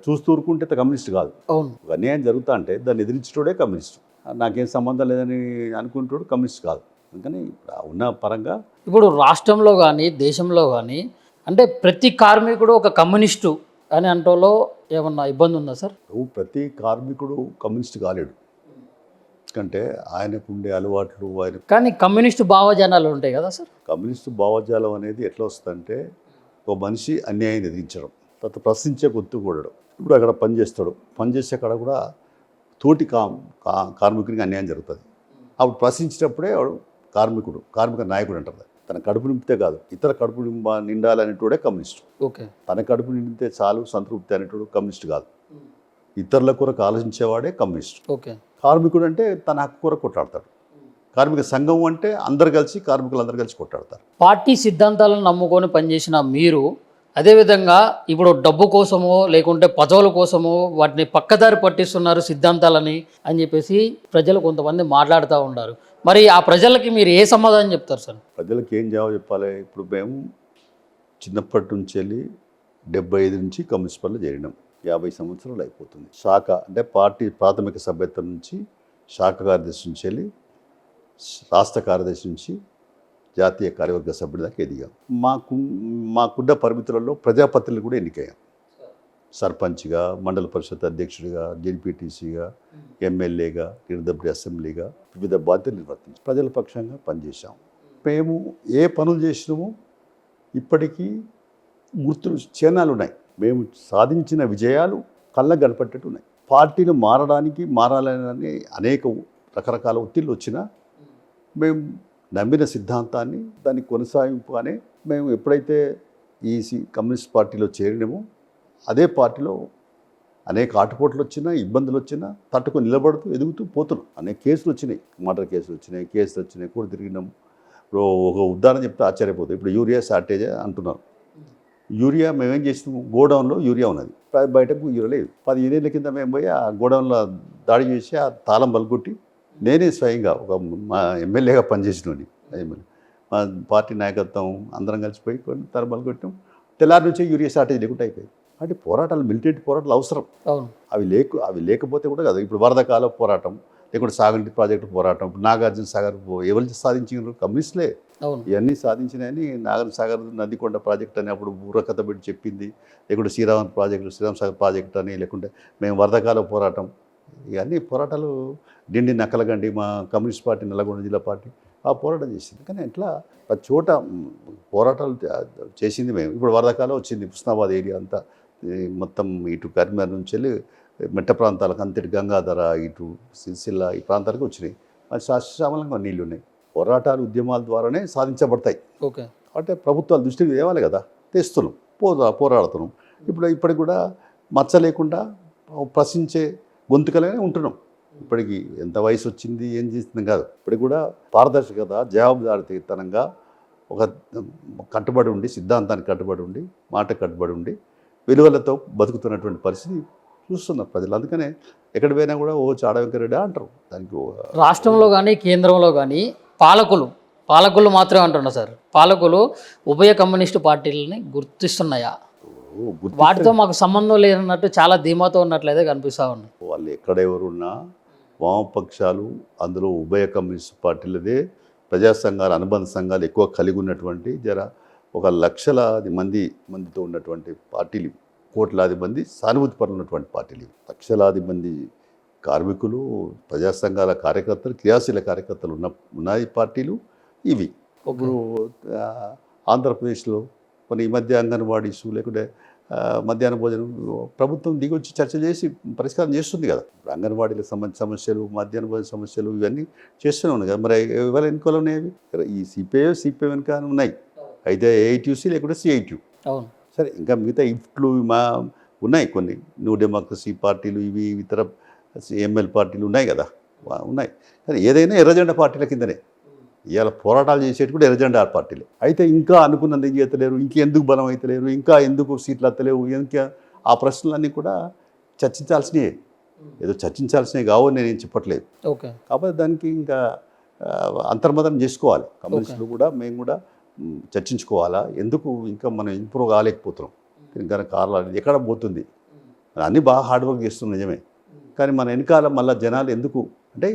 చూస్తూ ఊరుకుంటే కమ్యూనిస్ట్ కాదు. అవును. అన్యాయం జరుగుతా అంటే దాన్ని ఎదిరించడోడే కమ్యూనిస్ట్. నాకేం సంబంధం లేదని అనుకుంటాడు కమ్యూనిస్ట్ కాదు. అందుకని ఉన్న పరంగా ఇప్పుడు రాష్ట్రంలో కానీ దేశంలో కానీ అంటే ప్రతి కార్మికుడు ఒక కమ్యూనిస్టు అని అంటోలో ఏమన్నా ఇబ్బంది ఉందా సార్? ప్రతి కార్మికుడు కమ్యూనిస్ట్ కాలేడు. ఎందుకంటే ఆయనకు ఉండే అలవాట్లు కానీ కమ్యూనిస్టు భావజాలాలు ఉంటాయి కదా సార్. కమ్యూనిస్టు భావజాలం అనేది ఎట్లా వస్తుందంటే ఒక మనిషి అన్యాయం ఎదిరించడం, తర్వాత ప్రశ్నించే గొంతు కూడడం. ఇప్పుడు అక్కడ పనిచేసే అక్కడ కూడా తోటి కార్మికునికి అన్యాయం జరుగుతుంది. అప్పుడు ప్రశ్నించేటప్పుడే వాడు కార్మిక నాయకుడు అంటారు. తన కడుపు నింపితే కాదు, ఇతర కడుపు నిండాలనేటోడే కమ్యూనిస్ట్. ఓకే. తన కడుపు నిండితే చాలు సంతృప్తి అనేటోడు కమ్యూనిస్ట్ కాదు. ఇతరుల కొరకు ఆలోచించేవాడే కమ్యూనిస్ట్. ఓకే. కార్మికుడు అంటే తన హక్కు కొరకు కొట్లాడతాడు. కార్మిక సంఘం అంటే కార్మికులందరూ కలిసి కొట్లాడతారు. పార్టీ సిద్ధాంతాలను నమ్ముకొని పనిచేసిన మీరు అదేవిధంగా ఇప్పుడు డబ్బు కోసమో లేకుంటే పదవుల కోసమో వాటిని పక్కదారి పట్టిస్తున్నారు సిద్ధాంతాలని అని చెప్పేసి ప్రజలు కొంతమంది మాట్లాడుతూ ఉన్నారు. మరి ఆ ప్రజలకి మీరు ఏ సమాధానం చెప్తారు సార్? ప్రజలకు ఏం జవాబు చెప్పాలి? ఇప్పుడు మేము చిన్నప్పటి నుంచి వెళ్ళి 75 నుంచి కమ్యూనిస్ట్ పార్టీలో చేరినాం. 50 సంవత్సరాలు అయిపోతుంది. శాఖ అంటే పార్టీ ప్రాథమిక సభ్యత్వం నుంచి శాఖ కార్యదర్శి నుంచి వెళ్ళి రాష్ట్ర కార్యదర్శి నుంచి జాతీయ కార్యవర్గ సభ్యుడి దాకా ఎదిగాం. మాకున్న పరిమితులలో ప్రజాపతిని కూడా ఎన్నికయ్యాం. సర్పంచ్గా, మండల పరిషత్ అధ్యక్షుడిగా, జెడ్పీటీసీగా, ఎమ్మెల్యేగా, నిర్దబ్రి అసెంబ్లీగా వివిధ బాధ్యతలు నిర్వర్తించి ప్రజల పక్షంగా పనిచేశాం. మేము ఏ పనులు చేసినామో ఇప్పటికీ గుర్తులు చిహ్నాలు ఉన్నాయి. మేము సాధించిన విజయాలు కళ్ళకు కనపట్టేట్టు ఉన్నాయి. పార్టీలు మారాలని అనేక రకరకాల ఒత్తిళ్ళు వచ్చినా మేము నమ్మిన సిద్ధాంతాన్ని దాన్ని కొనసాగింపుగానే మేము ఎప్పుడైతే ఈ కమ్యూనిస్ట్ పార్టీలో చేరినామో అదే పార్టీలో అనేక ఆటుపోట్లు వచ్చినా, ఇబ్బందులు వచ్చినా తట్టుకొని నిలబడుతూ ఎదుగుతూ పోతున్నాం. అనేక కేసులు వచ్చినాయి, మర్డర్ కేసులు వచ్చినాయి, కోర్టు తిరిగినాం, ఇప్పుడు ఒక ఉదాహరణ చెప్తే ఆశ్చర్యపోతుంది. ఇప్పుడు యూరియా షార్టేజ్ అంటున్నారు. యూరియా మేమేం చేసినాము, గోడౌన్లో యూరియా ఉన్నది, బయటకు యూరియా లేదు. 15 ఏళ్ళ కింద మేము పోయి ఆ గోడౌన్లో దాడి చేసి ఆ తాళం బలగొట్టి నేనే స్వయంగా ఒక మా ఎమ్మెల్యేగా పనిచేసినోని, ఎమ్మెల్యే మా పార్టీ నాయకత్వం అందరం కలిసిపోయి కొన్ని తాళం బలగొట్టాం. తెల్లారి నుంచి యూరియా షార్టేజ్ లేకుండా అయిపోయింది. అంటే పోరాటాలు, మిలిటెంట్ పోరాటాలు అవసరం. అవును. అవి లేకపోతే కూడా కదా. ఇప్పుడు వరదకాల పోరాటం, లేకుంటే సాగునీటి ప్రాజెక్టు పోరాటం, ఇప్పుడు నాగార్జున సాగర్ ఎవరు సాధించారు? కమ్యూనిస్టులే. అవును. ఇవన్నీ సాధించినాయని నాగార్జున సాగర్ నదికొండ ప్రాజెక్ట్ అని అప్పుడు బుర్రకథ పెట్టి చెప్పింది, లేకుంటే శ్రీరామ్ సాగర్ ప్రాజెక్ట్ అని, లేకుంటే మేము వరదకాల పోరాటం, ఇవన్నీ పోరాటాలు. డిండి నక్కలగండి మా కమ్యూనిస్ట్ పార్టీ నల్లగొండ జిల్లా పార్టీ ఆ పోరాటం చేసింది. కానీ ఎట్లా ప్రతి చోట పోరాటాలు చేసింది మేము. ఇప్పుడు వరదకాలం వచ్చింది, హుస్నాబాద్ ఏరియా అంతా మొత్తం ఇటు కరీంనగర్ నుంచి వెళ్ళి మెట్ట ప్రాంతాలకు అంతటి గంగాధర, ఇటు సిరిసిల్ల ఈ ప్రాంతాలకు వచ్చినాయి. మరి శాశ్వతంగా నీళ్ళు ఉన్నాయి. పోరాటాలు, ఉద్యమాల ద్వారానే సాధించబడతాయి. ఓకే. అంటే ప్రభుత్వాలు దృష్టికి తేవాలి కదా, తెస్తున్నాం, పోరాడుతున్నాం. ఇప్పటికి కూడా మచ్చ లేకుండా ప్రశ్నించే గొంతుకలనే ఉంటున్నాం. ఇప్పటికి ఎంత వయసు వచ్చింది, ఏం చేస్తుంది కాదు. ఇప్పటికి కూడా పారదర్శకత, జవాబుదారీతనంగా ఒక కట్టుబడి ఉండి, సిద్ధాంతానికి కట్టుబడి ఉండి, మాట కట్టుబడి ఉండి, విలువలతో బతుకుతున్నటువంటి పరిస్థితి చూస్తున్నారు ప్రజలు. అందుకనే ఎక్కడ పోయినా కూడా చాడ వెంకరెడ్డి అంటారు. దానికి రాష్ట్రంలో కానీ కేంద్రంలో కానీ పాలకులు మాత్రమే అంటున్నారు సార్. పాలకులు ఉభయ కమ్యూనిస్టు పార్టీలని గుర్తిస్తున్నాయా? వాటితో మాకు సంబంధం లేనట్టు చాలా ధీమాతో ఉన్నట్లయితే కనిపిస్తూ ఉన్నాయి. వాళ్ళు ఎక్కడెవరున్నా వామపక్షాలు, అందులో ఉభయ కమ్యూనిస్ట్ పార్టీలదే ప్రజా సంఘాలు, అనుబంధ సంఘాలు ఎక్కువ కలిగి ఉన్నటువంటి ఒక లక్షలాది మందితో ఉన్నటువంటి పార్టీలు, కోట్లాది మంది సానుభూతి పరులు ఉన్నటువంటి పార్టీలు, లక్షలాది మంది కార్మికులు, ప్రజా సంఘాల కార్యకర్తలు, క్రియాశీల కార్యకర్తలు ఉన్నాయి పార్టీలు ఇవి. ఇప్పుడు ఆంధ్రప్రదేశ్లో కొన్ని ఈ మధ్య అంగన్వాడీస్, లేకుంటే మధ్యాహ్న భోజనం ప్రభుత్వం దిగొచ్చి చర్చ చేసి పరిష్కారం చేస్తుంది కదా. ఇప్పుడు అంగన్వాడీలకు సంబంధించిన సమస్యలు, మధ్యాహ్న భోజన సమస్యలు ఇవన్నీ చేస్తూనే ఉన్నాయి కదా. మరి ఎవరి వెనుకలు ఉన్నాయి? ఈ సిపిఐ వెనుక ఉన్నాయి. అయితే ఏఐటీయూసీ లేకుంటే సిఐటియు. అవును. సరే, ఇంకా మిగతా ఇఫ్ట్లు ఉన్నాయి కొన్ని, న్యూ డెమోక్రసీ పార్టీలు, ఇవి ఇతర ఎంఎల్ పార్టీలు ఉన్నాయి కదా, ఉన్నాయి. కానీ ఏదైనా ఎర్రజెండా పార్టీల కిందనే. ఇవాళ పోరాటాలు చేసేటి కూడా ఎర్రజెండా పార్టీలే. అయితే ఇంకా అనుకున్నది ఏం చేస్తలేరు, ఇంకెందుకు బలం అవుతలేరు, ఇంకా ఎందుకు సీట్లు వస్తలేవు, ఇంకా ఆ ప్రశ్నలన్నీ కూడా చర్చించాల్సినవి. ఏదో చర్చించాల్సినవి కావు నేనేం చెప్పట్లేదు. ఓకే. కాకపోతే దానికి ఇంకా అంతర్మదనం చేసుకోవాలి. కమ్యూనిస్టులు కూడా, మేము కూడా చర్చించుకోవాలా, ఎందుకు ఇంకా మనం ఇంప్రూవ్ కాలేకపోతున్నాం, ఇంకా కారణాలు ఎక్కడ పోతుంది. అన్నీ బాగా హార్డ్ వర్క్ చేస్తున్నాం నిజమే, కానీ మన వెనకాల మళ్ళీ జనాలు ఎందుకు అంటే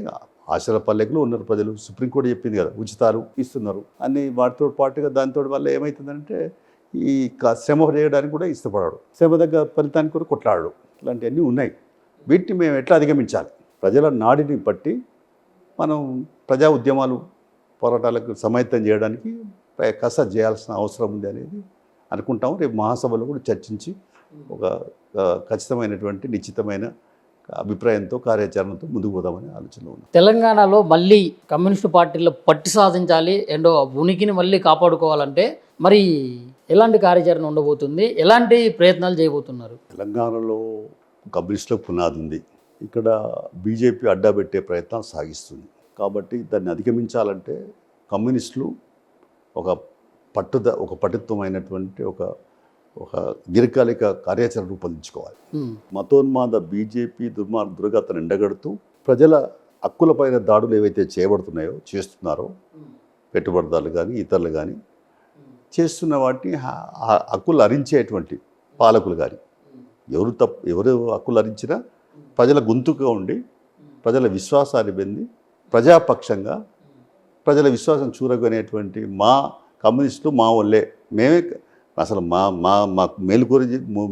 ఆశల పల్లెకులు ఉన్నారు ప్రజలు. సుప్రీంకోర్టు చెప్పింది కదా, ఉచితాలు ఇస్తున్నారు అన్ని. వాటితో పాటుగా దానితో వల్ల ఏమవుతుందంటే ఈ శ్రమ చేయడానికి కూడా ఇష్టపడాడు, శ్రమ దగ్గర ఫలితానికి కూడా కొట్లాడు, ఇలాంటివన్నీ ఉన్నాయి. వీటిని మేము ఎట్లా అధిగమించాలి? ప్రజల నాడిని బట్టి మనం ప్రజా ఉద్యమాలు, పోరాటాలకు సమైతం చేయడానికి కసరత్తు చేయాల్సిన అవసరం ఉంది అనేది అనుకుంటాము. రేపు మహాసభలో కూడా చర్చించి ఒక ఖచ్చితమైనటువంటి నిశ్చితమైన అభిప్రాయంతో, కార్యాచరణతో ముందుకు పోదామని ఆలోచనలో ఉన్నాం. తెలంగాణలో మళ్ళీ కమ్యూనిస్టు పార్టీలో పట్టు సాధించాలి అండ్ ఉనికిని మళ్ళీ కాపాడుకోవాలంటే మరి ఎలాంటి కార్యాచరణ ఉండబోతుంది, ఎలాంటి ప్రయత్నాలు చేయబోతున్నారు? తెలంగాణలో కమ్యూనిస్టులకు పునాది ఉంది. ఇక్కడ బీజేపీ అడ్డా పెట్టే ప్రయత్నం సాగిస్తుంది. కాబట్టి దాన్ని అధిగమించాలంటే కమ్యూనిస్టులు ఒక పటుత్వమైనటువంటి ఒక దీర్ఘకాలిక కార్యాచరణ రూపొందించుకోవాలి. మతోన్మాద బీజేపీ దుర్గతను ఎండగడుతూ ప్రజల హక్కులపైన దాడులు ఏవైతే చేస్తున్నారో పెట్టుబడిదారులు కానీ ఇతరులు కానీ చేస్తున్న వాటిని హక్కులు హరించేటువంటి పాలకులు కానీ ఎవరు హక్కులు హరించినా ప్రజల గొంతుగా ఉండి ప్రజల విశ్వాసాన్ని పొంది ప్రజాపక్షంగా ప్రజల విశ్వాసం చూరగొనేటువంటి మా కమ్యూనిస్టులు మా వాళ్ళే, మేమే అసలు మాకు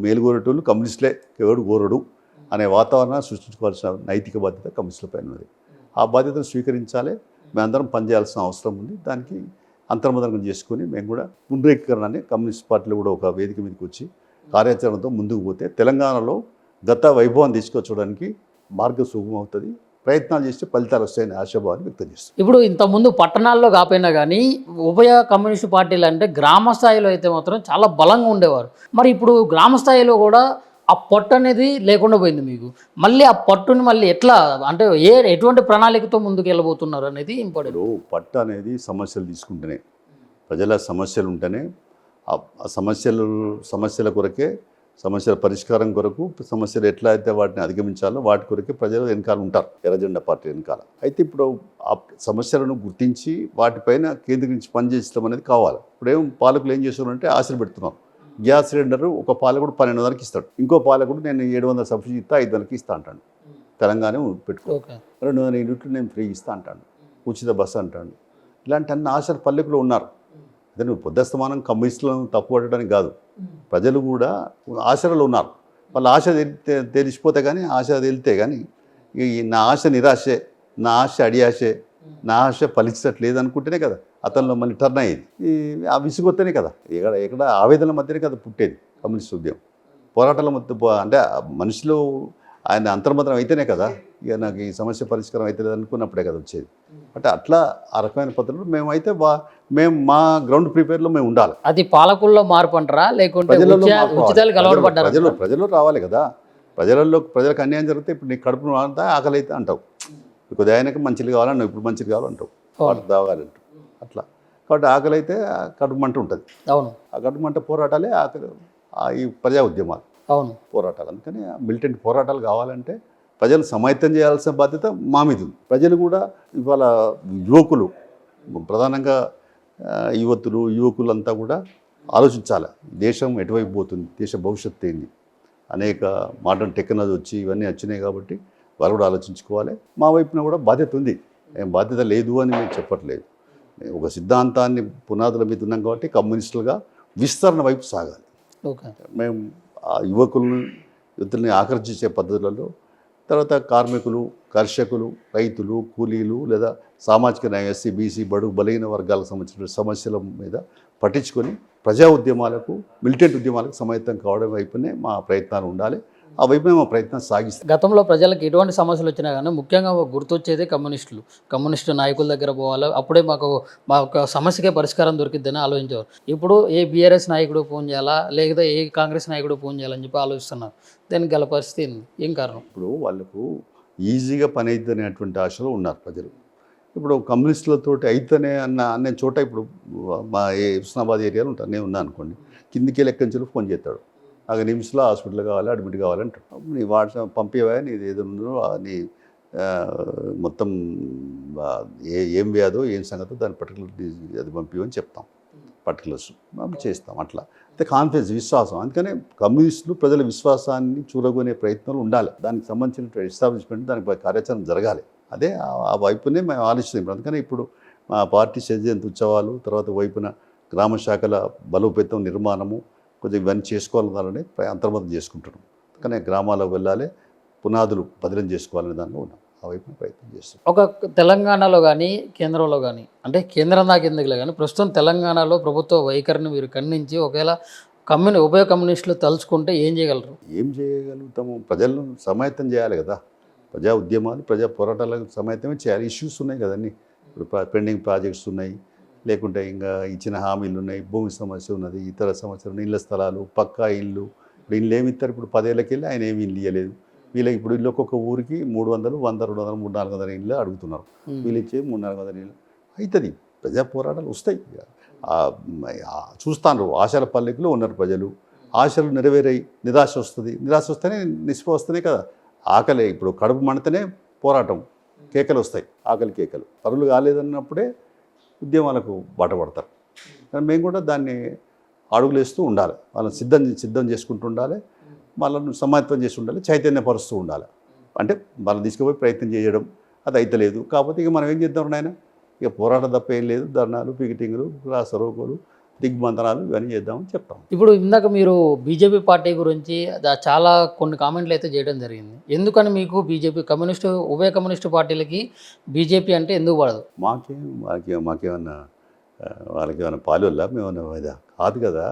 మేలుకోరేటోళ్ళు కమ్యూనిస్టులే, ఎవడు కోరడు అనే వాతావరణాన్ని సృష్టించుకోవాల్సిన నైతిక బాధ్యత కమ్యూనిస్టులపైన ఉన్నది. ఆ బాధ్యతను స్వీకరించాలి. మేమందరం పనిచేయాల్సిన అవసరం ఉంది. దానికి అంతర్మదనం చేసుకొని మేము కూడా పునరేకీకరణని కమ్యూనిస్ట్ పార్టీలు కూడా ఒక వేదిక మీదకి వచ్చి కార్యాచరణతో ముందుకు పోతే తెలంగాణలో గత వైభవాన్ని తీసుకొచ్చడానికి మార్గం సుగమం అవుతుంది. ప్రయత్నాలు చేస్తే ఫలితాలు వస్తాయని ఆశాభావాన్ని వ్యక్తం చేస్తాం. ఇప్పుడు ఇంతకుముందు పట్టణాల్లో కాపోయినా కానీ ఉభయ కమ్యూనిస్టు పార్టీలు అంటే గ్రామ స్థాయిలో అయితే మాత్రం చాలా బలంగా ఉండేవారు. మరి ఇప్పుడు గ్రామ స్థాయిలో కూడా ఆ పట్టు అనేది లేకుండా పోయింది మీకు. మళ్ళీ ఆ పట్టుని మళ్ళీ ఎట్లా అంటే ఎటువంటి ప్రణాళికతో ముందుకు వెళ్ళబోతున్నారు అనేది ఇంపార్టెంట్. ఇప్పుడు పట్టు అనేది సమస్యలు తీసుకుంటేనే, ప్రజల సమస్యలు ఉంటేనే ఆ సమస్యల కొరకే, సమస్యల పరిష్కారం కొరకు, సమస్యలు ఎట్లా అయితే వాటిని అధిగమించాలో వాటి కొరకే ప్రజలు వెనకాల ఉంటారు, ఎర్రజెండా పార్టీ వెనకాల. అయితే ఇప్పుడు ఆ సమస్యలను గుర్తించి వాటిపైన కేంద్రీకరించి పనిచేయడం అనేది కావాలి. ఇప్పుడేం పాలకులు ఏం చేస్తున్నారంటే ఆశలు పెడుతున్నారు. గ్యాస్ సిలిండర్ ఒక పాలకుడు 1200కి ఇస్తాడు, ఇంకో పాలకుడు నేను 700 సబ్సిడీ ఇస్తా 500కి ఇస్తా అంటాడు. తెలంగాణ పెట్టుకో, 200 యూనిట్లు నేను ఫ్రీ ఇస్తా అంటాడు, ఉచిత బస్సు అంటాడు. ఇలాంటి అన్ని ఆశలు పల్లెకులు ఉన్నారు. అదే నువ్వు పొద్దుస్తమానం కమ్యూనిస్టులను తప్పు పట్టడానికి కాదు, ప్రజలు కూడా ఆశలు ఉన్నారు. వాళ్ళ ఆశ తెలిసిపోతే కానీ, ఆశ తెలితే కానీ నా ఆశ నిరాశే, నా ఆశ అడియాశే, నా ఆశ ఫలించట్లేదు అనుకుంటేనే కదా అతనిలో మళ్ళీ టర్న్ అయ్యేది. ఆ విసుగొత్తేనే కదా, ఎక్కడ ఆవేదనల మధ్యనే కదా పుట్టేది కమ్యూనిస్ట్ ఉద్యమం. పోరాటాల మధ్య అంటే మనిషిలో ఆయన అంతర్మతం అయితేనే కదా ఇక నాకు ఈ సమస్య పరిష్కారం అయితే అనుకున్నప్పుడే కదా వచ్చేది. అంటే అట్లా ఆ రకమైన పద్ధతులు మేమైతే మేము మా గ్రౌండ్ ప్రిపేర్లో మేము ఉండాలి. అది పాలకుల్లో మార్పు అంటారా లేకుంటే ఉచితాలకు అలవాటు పడ్డారు? ప్రజలు రావాలి కదా. ప్రజలకు అన్యాయం జరిగితే ఇప్పుడు నీకు కడుపు అంతా ఆకలి అయితే అంటావు, కొద్దిగా ఆయనకి మంచిది కావాలన్నావు, ఇప్పుడు మంచిది కావాలంటావు, వాటికి తాగాలంటావు. అట్లా కాబట్టి ఆకలి అయితే కడుపు మంట ఉంటుంది. అవును, ఆ కడుపు మంట పోరాటాలే ఆకలి, ఈ ప్రజా ఉద్యమాలు, అవును, పోరాటాలు. అందుకని మిలిటెంట్ పోరాటాలు కావాలంటే ప్రజలు సమైతం చేయాల్సిన బాధ్యత మా మీద ఉంది. ప్రజలు కూడా ఇవాళ యువకులు, ప్రధానంగా యువకులంతా కూడా ఆలోచించాలి, దేశం ఎటువైపు పోతుంది, దేశ భవిష్యత్తు ఏంది. అనేక మోడర్న్ టెక్నాలజీ వచ్చి ఇవన్నీ వచ్చినాయి కాబట్టి వాళ్ళు కూడా ఆలోచించుకోవాలి. మా వైపున కూడా బాధ్యత ఉంది, ఏం బాధ్యత లేదు అని మేము చెప్పట్లేదు. ఒక సిద్ధాంతాన్ని పునాదుల మీద ఉన్నాం కాబట్టి కమ్యూనిస్టులుగా విస్తరణ వైపు సాగాలి. మేము ఆ యువతుల్ని ఆకర్షించే పద్ధతులలో, తర్వాత కార్మికులు, కర్షకులు, రైతులు, కూలీలు, లేదా సామాజిక న్యాయ, ఎస్సీ, బీసీ, బడుగు బలహీన వర్గాలకు సంబంధించిన సమస్యల మీద పట్టించుకొని ప్రజా ఉద్యమాలకు, మిలిటెంట్ ఉద్యమాలకు సమాయత్తం కావడం వైపునే మా ప్రయత్నాలు ఉండాలి. ఆ వైపునే మా ప్రయత్నం సాగిస్తాం. గతంలో ప్రజలకు ఎటువంటి సమస్యలు వచ్చినా కానీ ముఖ్యంగా గుర్తొచ్చేది కమ్యూనిస్టు నాయకుల దగ్గర పోవాలి, అప్పుడే మా ఒక సమస్యకే పరిష్కారం దొరికిద్దని ఆలోచించేవారు. ఇప్పుడు ఏ బీఆర్ఎస్ నాయకుడు ఫోన్ చేయాలా, లేదా ఏ కాంగ్రెస్ నాయకుడు ఫోన్ చేయాలని చెప్పి ఆలోచిస్తున్నారు. దానికి గల పరిస్థితి ఏం కారణం? ఇప్పుడు వాళ్ళకు ఈజీగా పని అవుతుంది అనేటువంటి ఆశలో ఉన్నారు ప్రజలు. ఇప్పుడు కమ్యూనిస్టులతో అయితేనే అనే చోట ఇప్పుడు మా హుస్నాబాద్ ఏరియాలో ఉంటాను, నేను ఉన్నా అనుకోండి, కిందికి లెక్కించలు ఫోన్ చేస్తాడు, నాకు నిమిషంలో హాస్పిటల్ కావాలి, అడ్మిట్ కావాలంటాడు. నీ వాట్సాప్ పంపించవా, నీది ఏదో ఉందో నీ మొత్తం ఏం వ్యాధో ఏం సంగతో దాని పర్టికులర్ అది పంపించమని చెప్తాం, పర్టికులర్స్ చేస్తాం. అట్లా అయితే కాన్ఫిడెన్స్, విశ్వాసం. అందుకనే కమ్యూనిస్టులు ప్రజల విశ్వాసాన్ని చూరగొనే ప్రయత్నాలు ఉండాలి. దానికి సంబంధించిన ఎస్టాబ్లిష్మెంట్, దానికి కార్యాచరణ జరగాలి. అదే ఆ వైపునే మేము ఆలోచిస్తున్నాం. అందుకని ఇప్పుడు మా పార్టీ జయంతి ఉత్సవాలు, తర్వాత వైపున గ్రామ శాఖల బలోపేతం, నిర్మాణము, కొంచెం ఇవన్నీ చేసుకోవాలని అంతర్మతం చేసుకుంటున్నాం. కానీ గ్రామాలకు వెళ్ళాలి, పునాదులు బదిలీ చేసుకోవాలనే దానిలో ఉన్నాం. ఆ వైపు ప్రయత్నం చేస్తున్నాం. ఒక తెలంగాణలో కానీ కేంద్రంలో కానీ, అంటే కేంద్రం దాకా ఎందుకులే కానీ ప్రస్తుతం తెలంగాణలో ప్రభుత్వ వైఖరిని మీరు ఖండించి ఒకవేళ ఉభయ కమ్యూనిస్టులు తలుచుకుంటే ఏం చేయగలరు? ఏం చేయగలుగుతాము? ప్రజలను సమాయత్తం చేయాలి కదా. ప్రజా ఉద్యమాలు, ప్రజా పోరాటాలకు సమాయత్తమే చేయాలి. ఇష్యూస్ ఉన్నాయి కదండి, ఇప్పుడు పెండింగ్ ప్రాజెక్ట్స్ ఉన్నాయి, లేకుంటే ఇంకా ఇచ్చిన హామీలు ఉన్నాయి, భూమి సమస్య ఉన్నది, ఇతర సమస్యలు ఉన్నాయి, ఇళ్ల స్థలాలు, పక్కా ఇల్లు. ఇప్పుడు ఇల్లు ఏమి ఇస్తారు? ఇప్పుడు 10 ఏళ్ళకి వెళ్ళి ఆయన ఏమి ఇల్లు ఇవ్వలేదు. వీళ్ళకి ఇప్పుడు ఇల్లు ఒక్కొక్క ఊరికి 300, 100, 200, 300-400 ఇళ్ళు అడుగుతున్నారు. వీళ్ళు ఇచ్చే 300-400 ఇళ్ళు అవుతుంది. ప్రజా పోరాటాలు వస్తాయి. చూస్తాను, ఆశల పల్లెకులో ఉన్నారు ప్రజలు. ఆశలు నెరవేరాయి, నిరాశ వస్తుంది. నిరాశ వస్తేనే నిస్పృహ వస్తేనే కదా ఆకలి. ఇప్పుడు కడుపు మండితేనే పోరాటం, కేకలు వస్తాయి, ఆకలి కేకలు. పరులు కాలేదన్నప్పుడే ఉద్యమాలకు బాట పడతారు. కానీ మేము కూడా దాన్ని అడుగులేస్తూ ఉండాలి, వాళ్ళని సిద్ధం చేసుకుంటూ ఉండాలి, వాళ్ళను సమాయత్తం చేసి ఉండాలి, చైతన్యపరుస్తూ ఉండాలి. అంటే వాళ్ళని తీసుకుపోయి ప్రయత్నం చేయడం అది అయితలేదు. కాకపోతే ఇక మనం ఏం చేద్దాం నాయన, ఇక పోరాటం తప్ప ఏం లేదు, ధర్నాలు, పికెటింగ్లు, రాసరోకోలు, దిగ్బంధనాలు ఇవన్నీ చేద్దామని చెప్తాం. ఇప్పుడు ఇందాక మీరు బీజేపీ పార్టీ గురించి చాలా కొన్ని కామెంట్లు అయితే చేయడం జరిగింది. ఎందుకని మీకు బీజేపీ ఉభయ కమ్యూనిస్టు పార్టీలకి బీజేపీ అంటే ఎందుకు పడదు? మాకేమన్నా వాళ్ళకి ఏమైనా పాలువల్ల మేమన్నా కాదు కదా.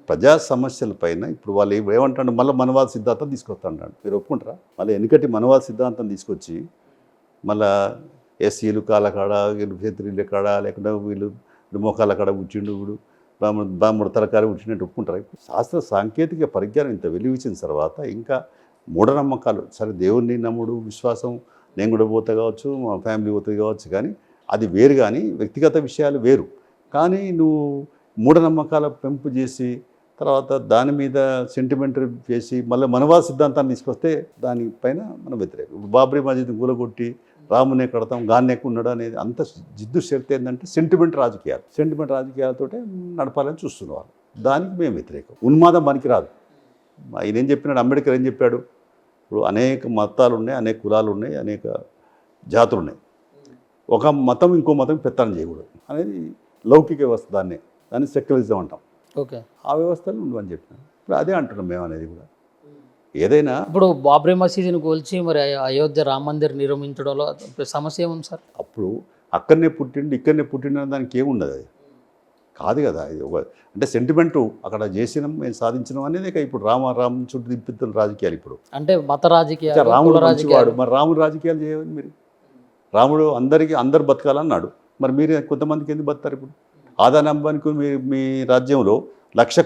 ప్రజా సమస్యల పైన ఇప్పుడు వాళ్ళు ఏమంటాడు, మళ్ళీ మనవాద సిద్ధాంతం తీసుకొస్తాడు. మీరు ఒప్పుకుంటారా? మళ్ళీ వెనుకటి మనవాద సిద్ధాంతం తీసుకొచ్చి మళ్ళా ఎస్సీలు కాళ్ళ కాడ, వీళ్ళు క్షత్రియుల కాడ, లేకుండా వీళ్ళు మోకాళ్ళ కాడ కూర్చుండు, బ్రాహ్మణ తలకాలు ఉంచినట్టు ఒప్పుకుంటారు. శాస్త్ర సాంకేతిక పరిజ్ఞానం ఇంత వెలువిచ్చిన తర్వాత ఇంకా మూఢనమ్మకాలు, సరే దేవుణ్ణి నమ్ముడు విశ్వాసం నేను కూడా పోతా కావచ్చు, మా ఫ్యామిలీ పోతుంది కావచ్చు, కానీ అది వేరు, కానీ వ్యక్తిగత విషయాలు వేరు. కానీ నువ్వు మూఢనమ్మకాల పెంపు చేసి తర్వాత దాని మీద సెంటిమెంట్ చేసి మళ్ళీ మనవాద సిద్ధాంతాన్ని తీసుకొస్తే దానిపైన మనం వ్యతిరేకం. ఇప్పుడు బాబ్రీ మస్జిద్ని కూలగొట్టి రామునే కడతాం గాన్నే ఉన్నాడు అనేది అంత జిద్దు శక్తి ఏంటంటే సెంటిమెంట్ రాజకీయాలతో నడపాలని చూస్తున్నారు. దానికి మేము వ్యతిరేకం. ఉన్మాదం పనికి రాదు. ఆయన ఏం చెప్పినాడు, అంబేద్కర్ ఏం చెప్పాడు, ఇప్పుడు అనేక మతాలు ఉన్నాయి, అనేక కులాలు ఉన్నాయి, అనేక జాతులు ఉన్నాయి, ఒక మతం ఇంకో మతం పెత్తనం చేయకూడదు అనేది లౌకిక వ్యవస్థ. దాన్ని సెక్యులరిజం అంటాం. ఓకే, ఆ వ్యవస్థలు ఉండవని చెప్పినాం. ఇప్పుడు అదే అంటున్నాం మేము అనేది కూడా. ఏదైనా ఇప్పుడు బాబ్రీ మసీదుని కూల్చి మరి అయోధ్య రామ మందిర్ నిర్మించడంలో సమస్య ఏముంది సార్? అప్పుడు ఇక్కడనే పుట్టిండు దానికి ఏముండదు, అది కాదు కదా. ఇది ఒక అంటే సెంటిమెంటు అక్కడ చేసినాం మేము సాధించినాం అనేది. ఇప్పుడు రామ చుట్టూ తిప్పిస్తున్న రాజకీయాలు ఇప్పుడు. అంటే మత రాజకీయాలు, రాముడు మంచివాడు, మరి రాముడు రాజకీయాలు చేయవని మీరు. రాముడు అందరు బతకాలన్నాడు, మరి మీరు కొంతమందికి ఎందుకు బతారు? ఇప్పుడు ఆదాని అంబానికి మీ రాజ్యంలో లక్షల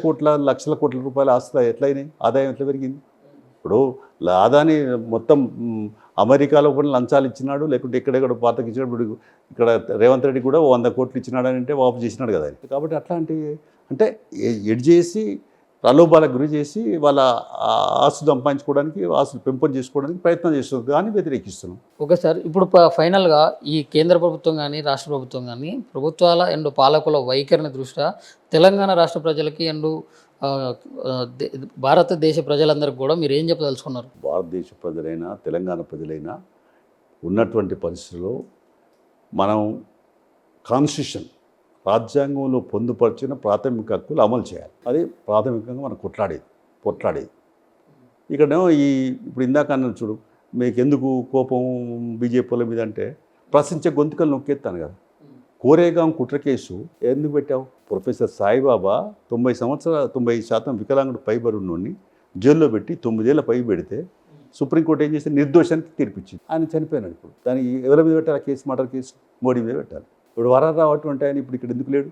కోట్ల రూపాయల ఆస్తులు ఎట్లయినాయి, ఆదాయం ఎట్లా పెరిగింది? ఇప్పుడు ఆదాని మొత్తం అమెరికాలో కూడా లంచాలు ఇచ్చినాడు, లేకుంటే ఎక్కడెక్కడ పాతకి ఇచ్చినాడు. ఇప్పుడు ఇక్కడ రేవంత్ రెడ్డి కూడా 100 కోట్లు ఇచ్చినాడు అని అంటే వాపు చేసినాడు కదా. కాబట్టి అట్లాంటి అంటే ఎడ్ చేసి ప్రలోభాలకు గురి చేసి వాళ్ళ ఆస్తులు సంపాదించుకోవడానికి, ఆస్తులు పెంపొంది చేసుకోవడానికి ప్రయత్నం చేస్తుంది, కానీ వ్యతిరేకిస్తున్నాం. ఓకే సార్, ఇప్పుడు ఫైనల్గా ఈ కేంద్ర ప్రభుత్వం కానీ రాష్ట్ర ప్రభుత్వం కానీ ప్రభుత్వాల అండ్ పాలకుల వైఖరిని దృష్ట్యా తెలంగాణ రాష్ట్ర ప్రజలకి అండ్ భారతదేశ ప్రజలందరికీ కూడా మీరు ఏం చెప్పదలుచుకున్నారు? భారతదేశ ప్రజలైనా తెలంగాణ ప్రజలైనా ఉన్నటువంటి పరిస్థితుల్లో మనం కాన్స్టిట్యూషన్ రాజ్యాంగంలో పొందుపరిచిన ప్రాథమిక హక్కులు అమలు చేయాలి. అది ప్రాథమికంగా మనం పొట్లాడేది. ఇక్కడేమో ఇప్పుడు ఇందాక అన్న చూడు, మీకు ఎందుకు కోపం బీజేపీల మీద అంటే ప్రశ్నించే గొంతుకలు నొక్కేస్తాను కదా. కోరేగాం కుట్ర కేసు ఎందుకు పెట్టావు? ప్రొఫెసర్ సాయిబాబా 90% వికలాంగుడు పైబరున్నోడిని జైల్లో పెట్టి 9 ఏళ్ళ పై పెడితే సుప్రీంకోర్టు ఏం చేస్తే నిర్దోషానికి తీర్పిచ్చింది. ఆయన చనిపోయినాడు. ఇప్పుడు దానికి ఎవరి మీద పెట్టాలి కేసు? మర్డర్ కేసు మోడీ మీద పెట్టాలి. ఇప్పుడు వరారావు అటువంటి ఆయన ఇప్పుడు ఇక్కడ ఎందుకు లేడు?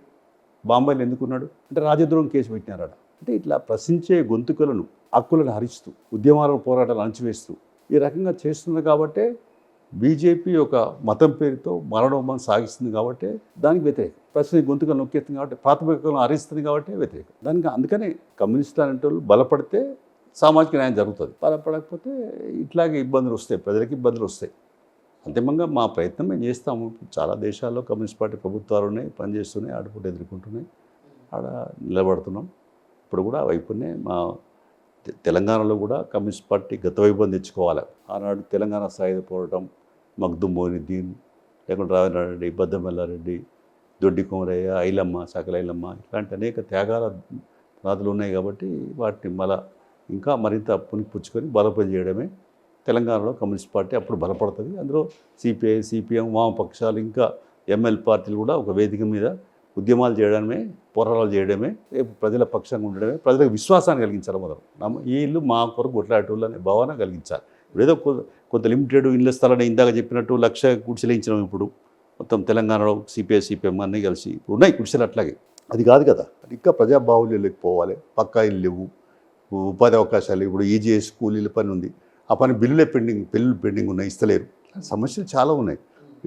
బాంబేలో ఎందుకున్నాడు అంటే రాజద్రోహం కేసు పెట్టినారట. అంటే ఇట్లా ప్రశ్నించే గొంతుకలను, హక్కులను హరిస్తూ, ఉద్యమాల పోరాటాలు అణచివేస్తూ ఈ రకంగా చేస్తుంది. కాబట్టే బీజేపీ ఒక మతం పేరుతో మరణోమం సాగిస్తుంది. కాబట్టి దానికి వ్యతిరేకం. ప్రశ్న గొంతుకలు నొక్కేస్తుంది కాబట్టి, ప్రాథమికలను హరిస్తుంది కాబట్టి వ్యతిరేకం దానికి. అందుకనే కమ్యూనిస్టులు అనేటి వాళ్ళు బలపడితే సామాజిక న్యాయం జరుగుతుంది, బలపడకపోతే ఇట్లాగే ఇబ్బందులు వస్తాయి, ప్రజలకి ఇబ్బందులు వస్తాయి. అంతిమంగా మా ప్రయత్నం మేము చేస్తాము. చాలా దేశాల్లో కమ్యూనిస్ట్ పార్టీ ప్రభుత్వాలు ఉన్నాయి, పనిచేస్తున్నాయి, ఆడపోటీ ఎదుర్కొంటున్నాయి, ఆడ నిలబడుతున్నాం. ఇప్పుడు కూడా వైపునే మా తెలంగాణలో కూడా కమ్యూనిస్ట్ పార్టీ గత వైభవం తెచ్చుకోవాలి. ఆనాడు తెలంగాణ సాయుధ పోరాటం, మగ్దుమ్ మొయినుద్దీన్, లేకుంటే రావినారెడ్డి, బద్దమెల్లారెడ్డి, దొడ్డి కొమరయ్య, ఐలమ్మ, సకల ఐలమ్మ, ఇలాంటి అనేక త్యాగాల రాతలు ఉన్నాయి. కాబట్టి వాటిని ఇంకా మరింత పుణికిపుచ్చుకొని బలోపేతం చేయడమే తెలంగాణలో కమ్యూనిస్ట్ పార్టీ అప్పుడు బలపడుతుంది. అందులో సిపిఐ, సిపిఎం, వామపక్షాలు, ఇంకా ఎంఎల్ పార్టీలు కూడా ఒక వేదిక మీద ఉద్యమాలు చేయడమే, పోరాటాలు చేయడమే, ప్రజల పక్షంగా ఉండడమే, ప్రజలకు విశ్వాసాన్ని కలిగించాలి. మొదలు ఈ ఇల్లు మా కొరకు కొట్లాడేటోళ్ళు అనే భావన కలిగించాలి. ఇప్పుడు ఏదో కొంత లిమిటెడ్ ఇళ్ళ స్థలాన్ని ఇందాక చెప్పినట్టు 1,00,000 గుడిసెలు ఇచ్చినాం. ఇప్పుడు మొత్తం తెలంగాణలో సిపిఐ, సిపిఎం అన్నీ కలిసి ఇప్పుడు ఉన్నాయి గుడిసెలు. అట్లాగే అది కాదు కదా, ఇంకా ప్రజాబాహుల్యంలోకి పోవాలి. పక్కా ఇల్లు లేవు, ఉపాధి అవకాశాలు, ఇప్పుడు ఈజీఎస్ కూలీల పని ఉంది, ఆ పని బిల్లులు పెండింగ్ ఉన్నాయి, ఇస్తలేరు. సమస్యలు చాలా ఉన్నాయి.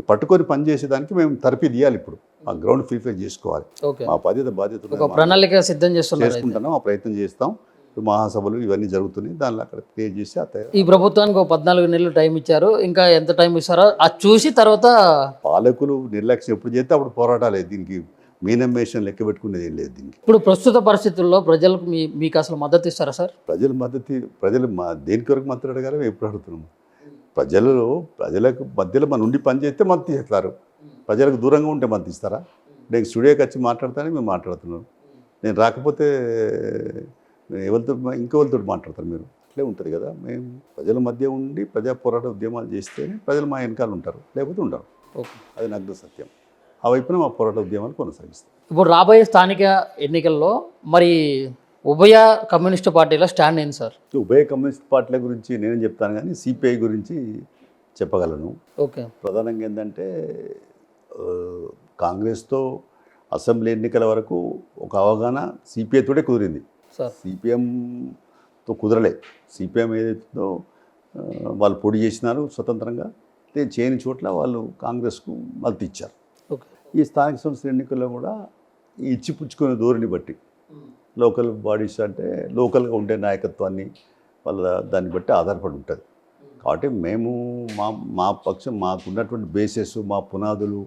పట్టుకొని పని చేసేదానికి మేము తరపి తీయాలి. ఇప్పుడు ఆ గ్రౌండ్ ప్రిపేర్ చేసుకోవాలి. మా బాధ్యత ప్రణాళిక సిద్ధం చేసుకుంటున్నాం, ఆ ప్రయత్నం చేస్తాం. మహాసభలు ఇవన్నీ జరుగుతున్నాయి, దానిలో అక్కడ క్రియేట్ చేసి ఈ ప్రభుత్వానికి 14 నెలలు టైం ఇచ్చారు. ఇంకా ఎంత టైం ఇస్తారో అది చూసి తర్వాత పాలకులు నిర్లక్ష్యం ఎప్పుడు చేస్తే అప్పుడు పోరాటాలే. దీనికి మీనమేషన్ లెక్క పెట్టుకునేది ఏం లేదు దీనికి. ఇప్పుడు ప్రస్తుత పరిస్థితుల్లో ప్రజలకు మీకు అసలు మద్దతు ఇస్తారా సార్? ప్రజలు దేనికి వరకు మద్దతు అడగాలి మేము ఎప్పుడు అడుగుతున్నాము. ప్రజలకు మధ్యలో మన ఉండి పని చేస్తే మద్దతు చేస్తారు, ప్రజలకు దూరంగా ఉంటే మద్దతు ఇస్తారా? నేను స్టూడియోకి వచ్చి మాట్లాడతానే మేము మాట్లాడుతున్నాం, నేను రాకపోతే ఇంకెవరితో మాట్లాడతారు మీరు? అట్లే ఉంటుంది కదా. మేము ప్రజల మధ్య ఉండి ప్రజా పోరాట ఉద్యమాలు చేస్తేనే ప్రజలు మా వెనకాల ఉంటారు, లేకపోతే ఉండరు. అది నగ్న సత్యం. ఆ వైపున మా పోరాట ఉద్యమాలు కొనసాగిస్తాం. ఇప్పుడు రాబోయే స్థానిక ఎన్నికల్లో మరి ఉభయ కమ్యూనిస్టు పార్టీల స్టాండ్ ఏంటి సార్? ఉభయ కమ్యూనిస్ట్ పార్టీల గురించి నేను చెప్తాను, కానీ సిపిఐ గురించి చెప్పగలను. ఓకే. ప్రధానంగా ఏంటంటే కాంగ్రెస్తో అసెంబ్లీ ఎన్నికల వరకు ఒక అవగాహన సిపిఐ తోటే కుదిరింది. సార్ సిపిఎంతో కుదరలే. సిపిఎం ఏదైతుందో వాళ్ళు పొడి చేసినారు స్వతంత్రంగా, చేయని చోట్ల వాళ్ళు కాంగ్రెస్కు మద్దతు ఇచ్చారు. ఓకే. ఈ స్థానిక సంస్థల ఎన్నికల్లో కూడా ఈ ఇచ్చిపుచ్చుకునే ధోరణి బట్టి లోకల్ బాడీస్ అంటే లోకల్గా ఉండే నాయకత్వాన్ని వాళ్ళ దాన్ని బట్టి ఆధారపడి ఉంటుంది. కాబట్టి మేము మా పక్షం మాకున్నటువంటి బేసెస్, మా పునాదులు,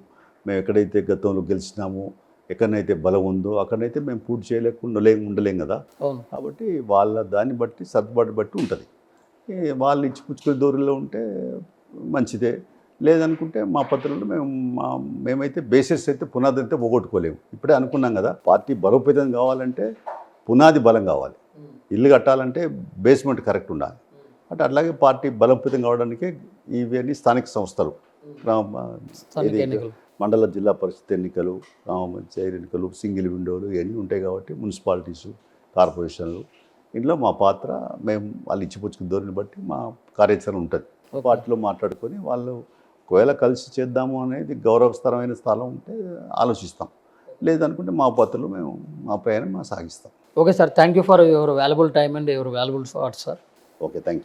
మేము ఎక్కడైతే గతంలో గెలిచినామో, ఎక్కడనైతే బలం ఉందో అక్కడైతే మేము పూర్తి చేయలేకుండా ఉండలేం కదా. అవును. కాబట్టి వాళ్ళ దాన్ని బట్టి సర్దుబాటు బట్టి ఉంటుంది. వాళ్ళు ఇచ్చిపుచ్చుకునే ధోరణిలో ఉంటే మంచిదే, లేదనుకుంటే మా పద్ధతుల్లో మేమైతే బేసిస్ అయితే పునాది అయితే పోగొట్టుకోలేము. ఇప్పుడే అనుకున్నాం కదా, పార్టీ బలోపేతం కావాలంటే పునాది బలం కావాలి, ఇల్లు కట్టాలంటే బేస్మెంట్ కరెక్ట్ ఉండాలి. అంటే అట్లాగే పార్టీ బలోపేతం కావడానికి ఇవన్నీ స్థానిక సంస్థలు, స్థానిక ఎన్నికలు, మండల జిల్లా పరిషత్ ఎన్నికలు, గ్రామ పంచాయతీ ఎన్నికలు, సింగిల్ విండోలు ఇవన్నీ ఉంటాయి. కాబట్టి మున్సిపాలిటీసు, కార్పొరేషన్లు, ఇంట్లో మా పాత్ర మేము వాళ్ళు ఇచ్చిపుచ్చుకున్న ధోరణిని బట్టి మా కార్యాచరణ ఉంటుంది. పార్టీలో మాట్లాడుకొని వాళ్ళు ఒకవేళ కలిసి చేద్దాము అనేది గౌరవస్తరమైన స్థలం ఉంటే ఆలోచిస్తాం, లేదనుకుంటే మా పద్ధతిలో మేము మా ప్రయాణం సాగిస్తాం. Okay sir, thank you for your valuable time and your valuable thoughts sir. Okay, thank you.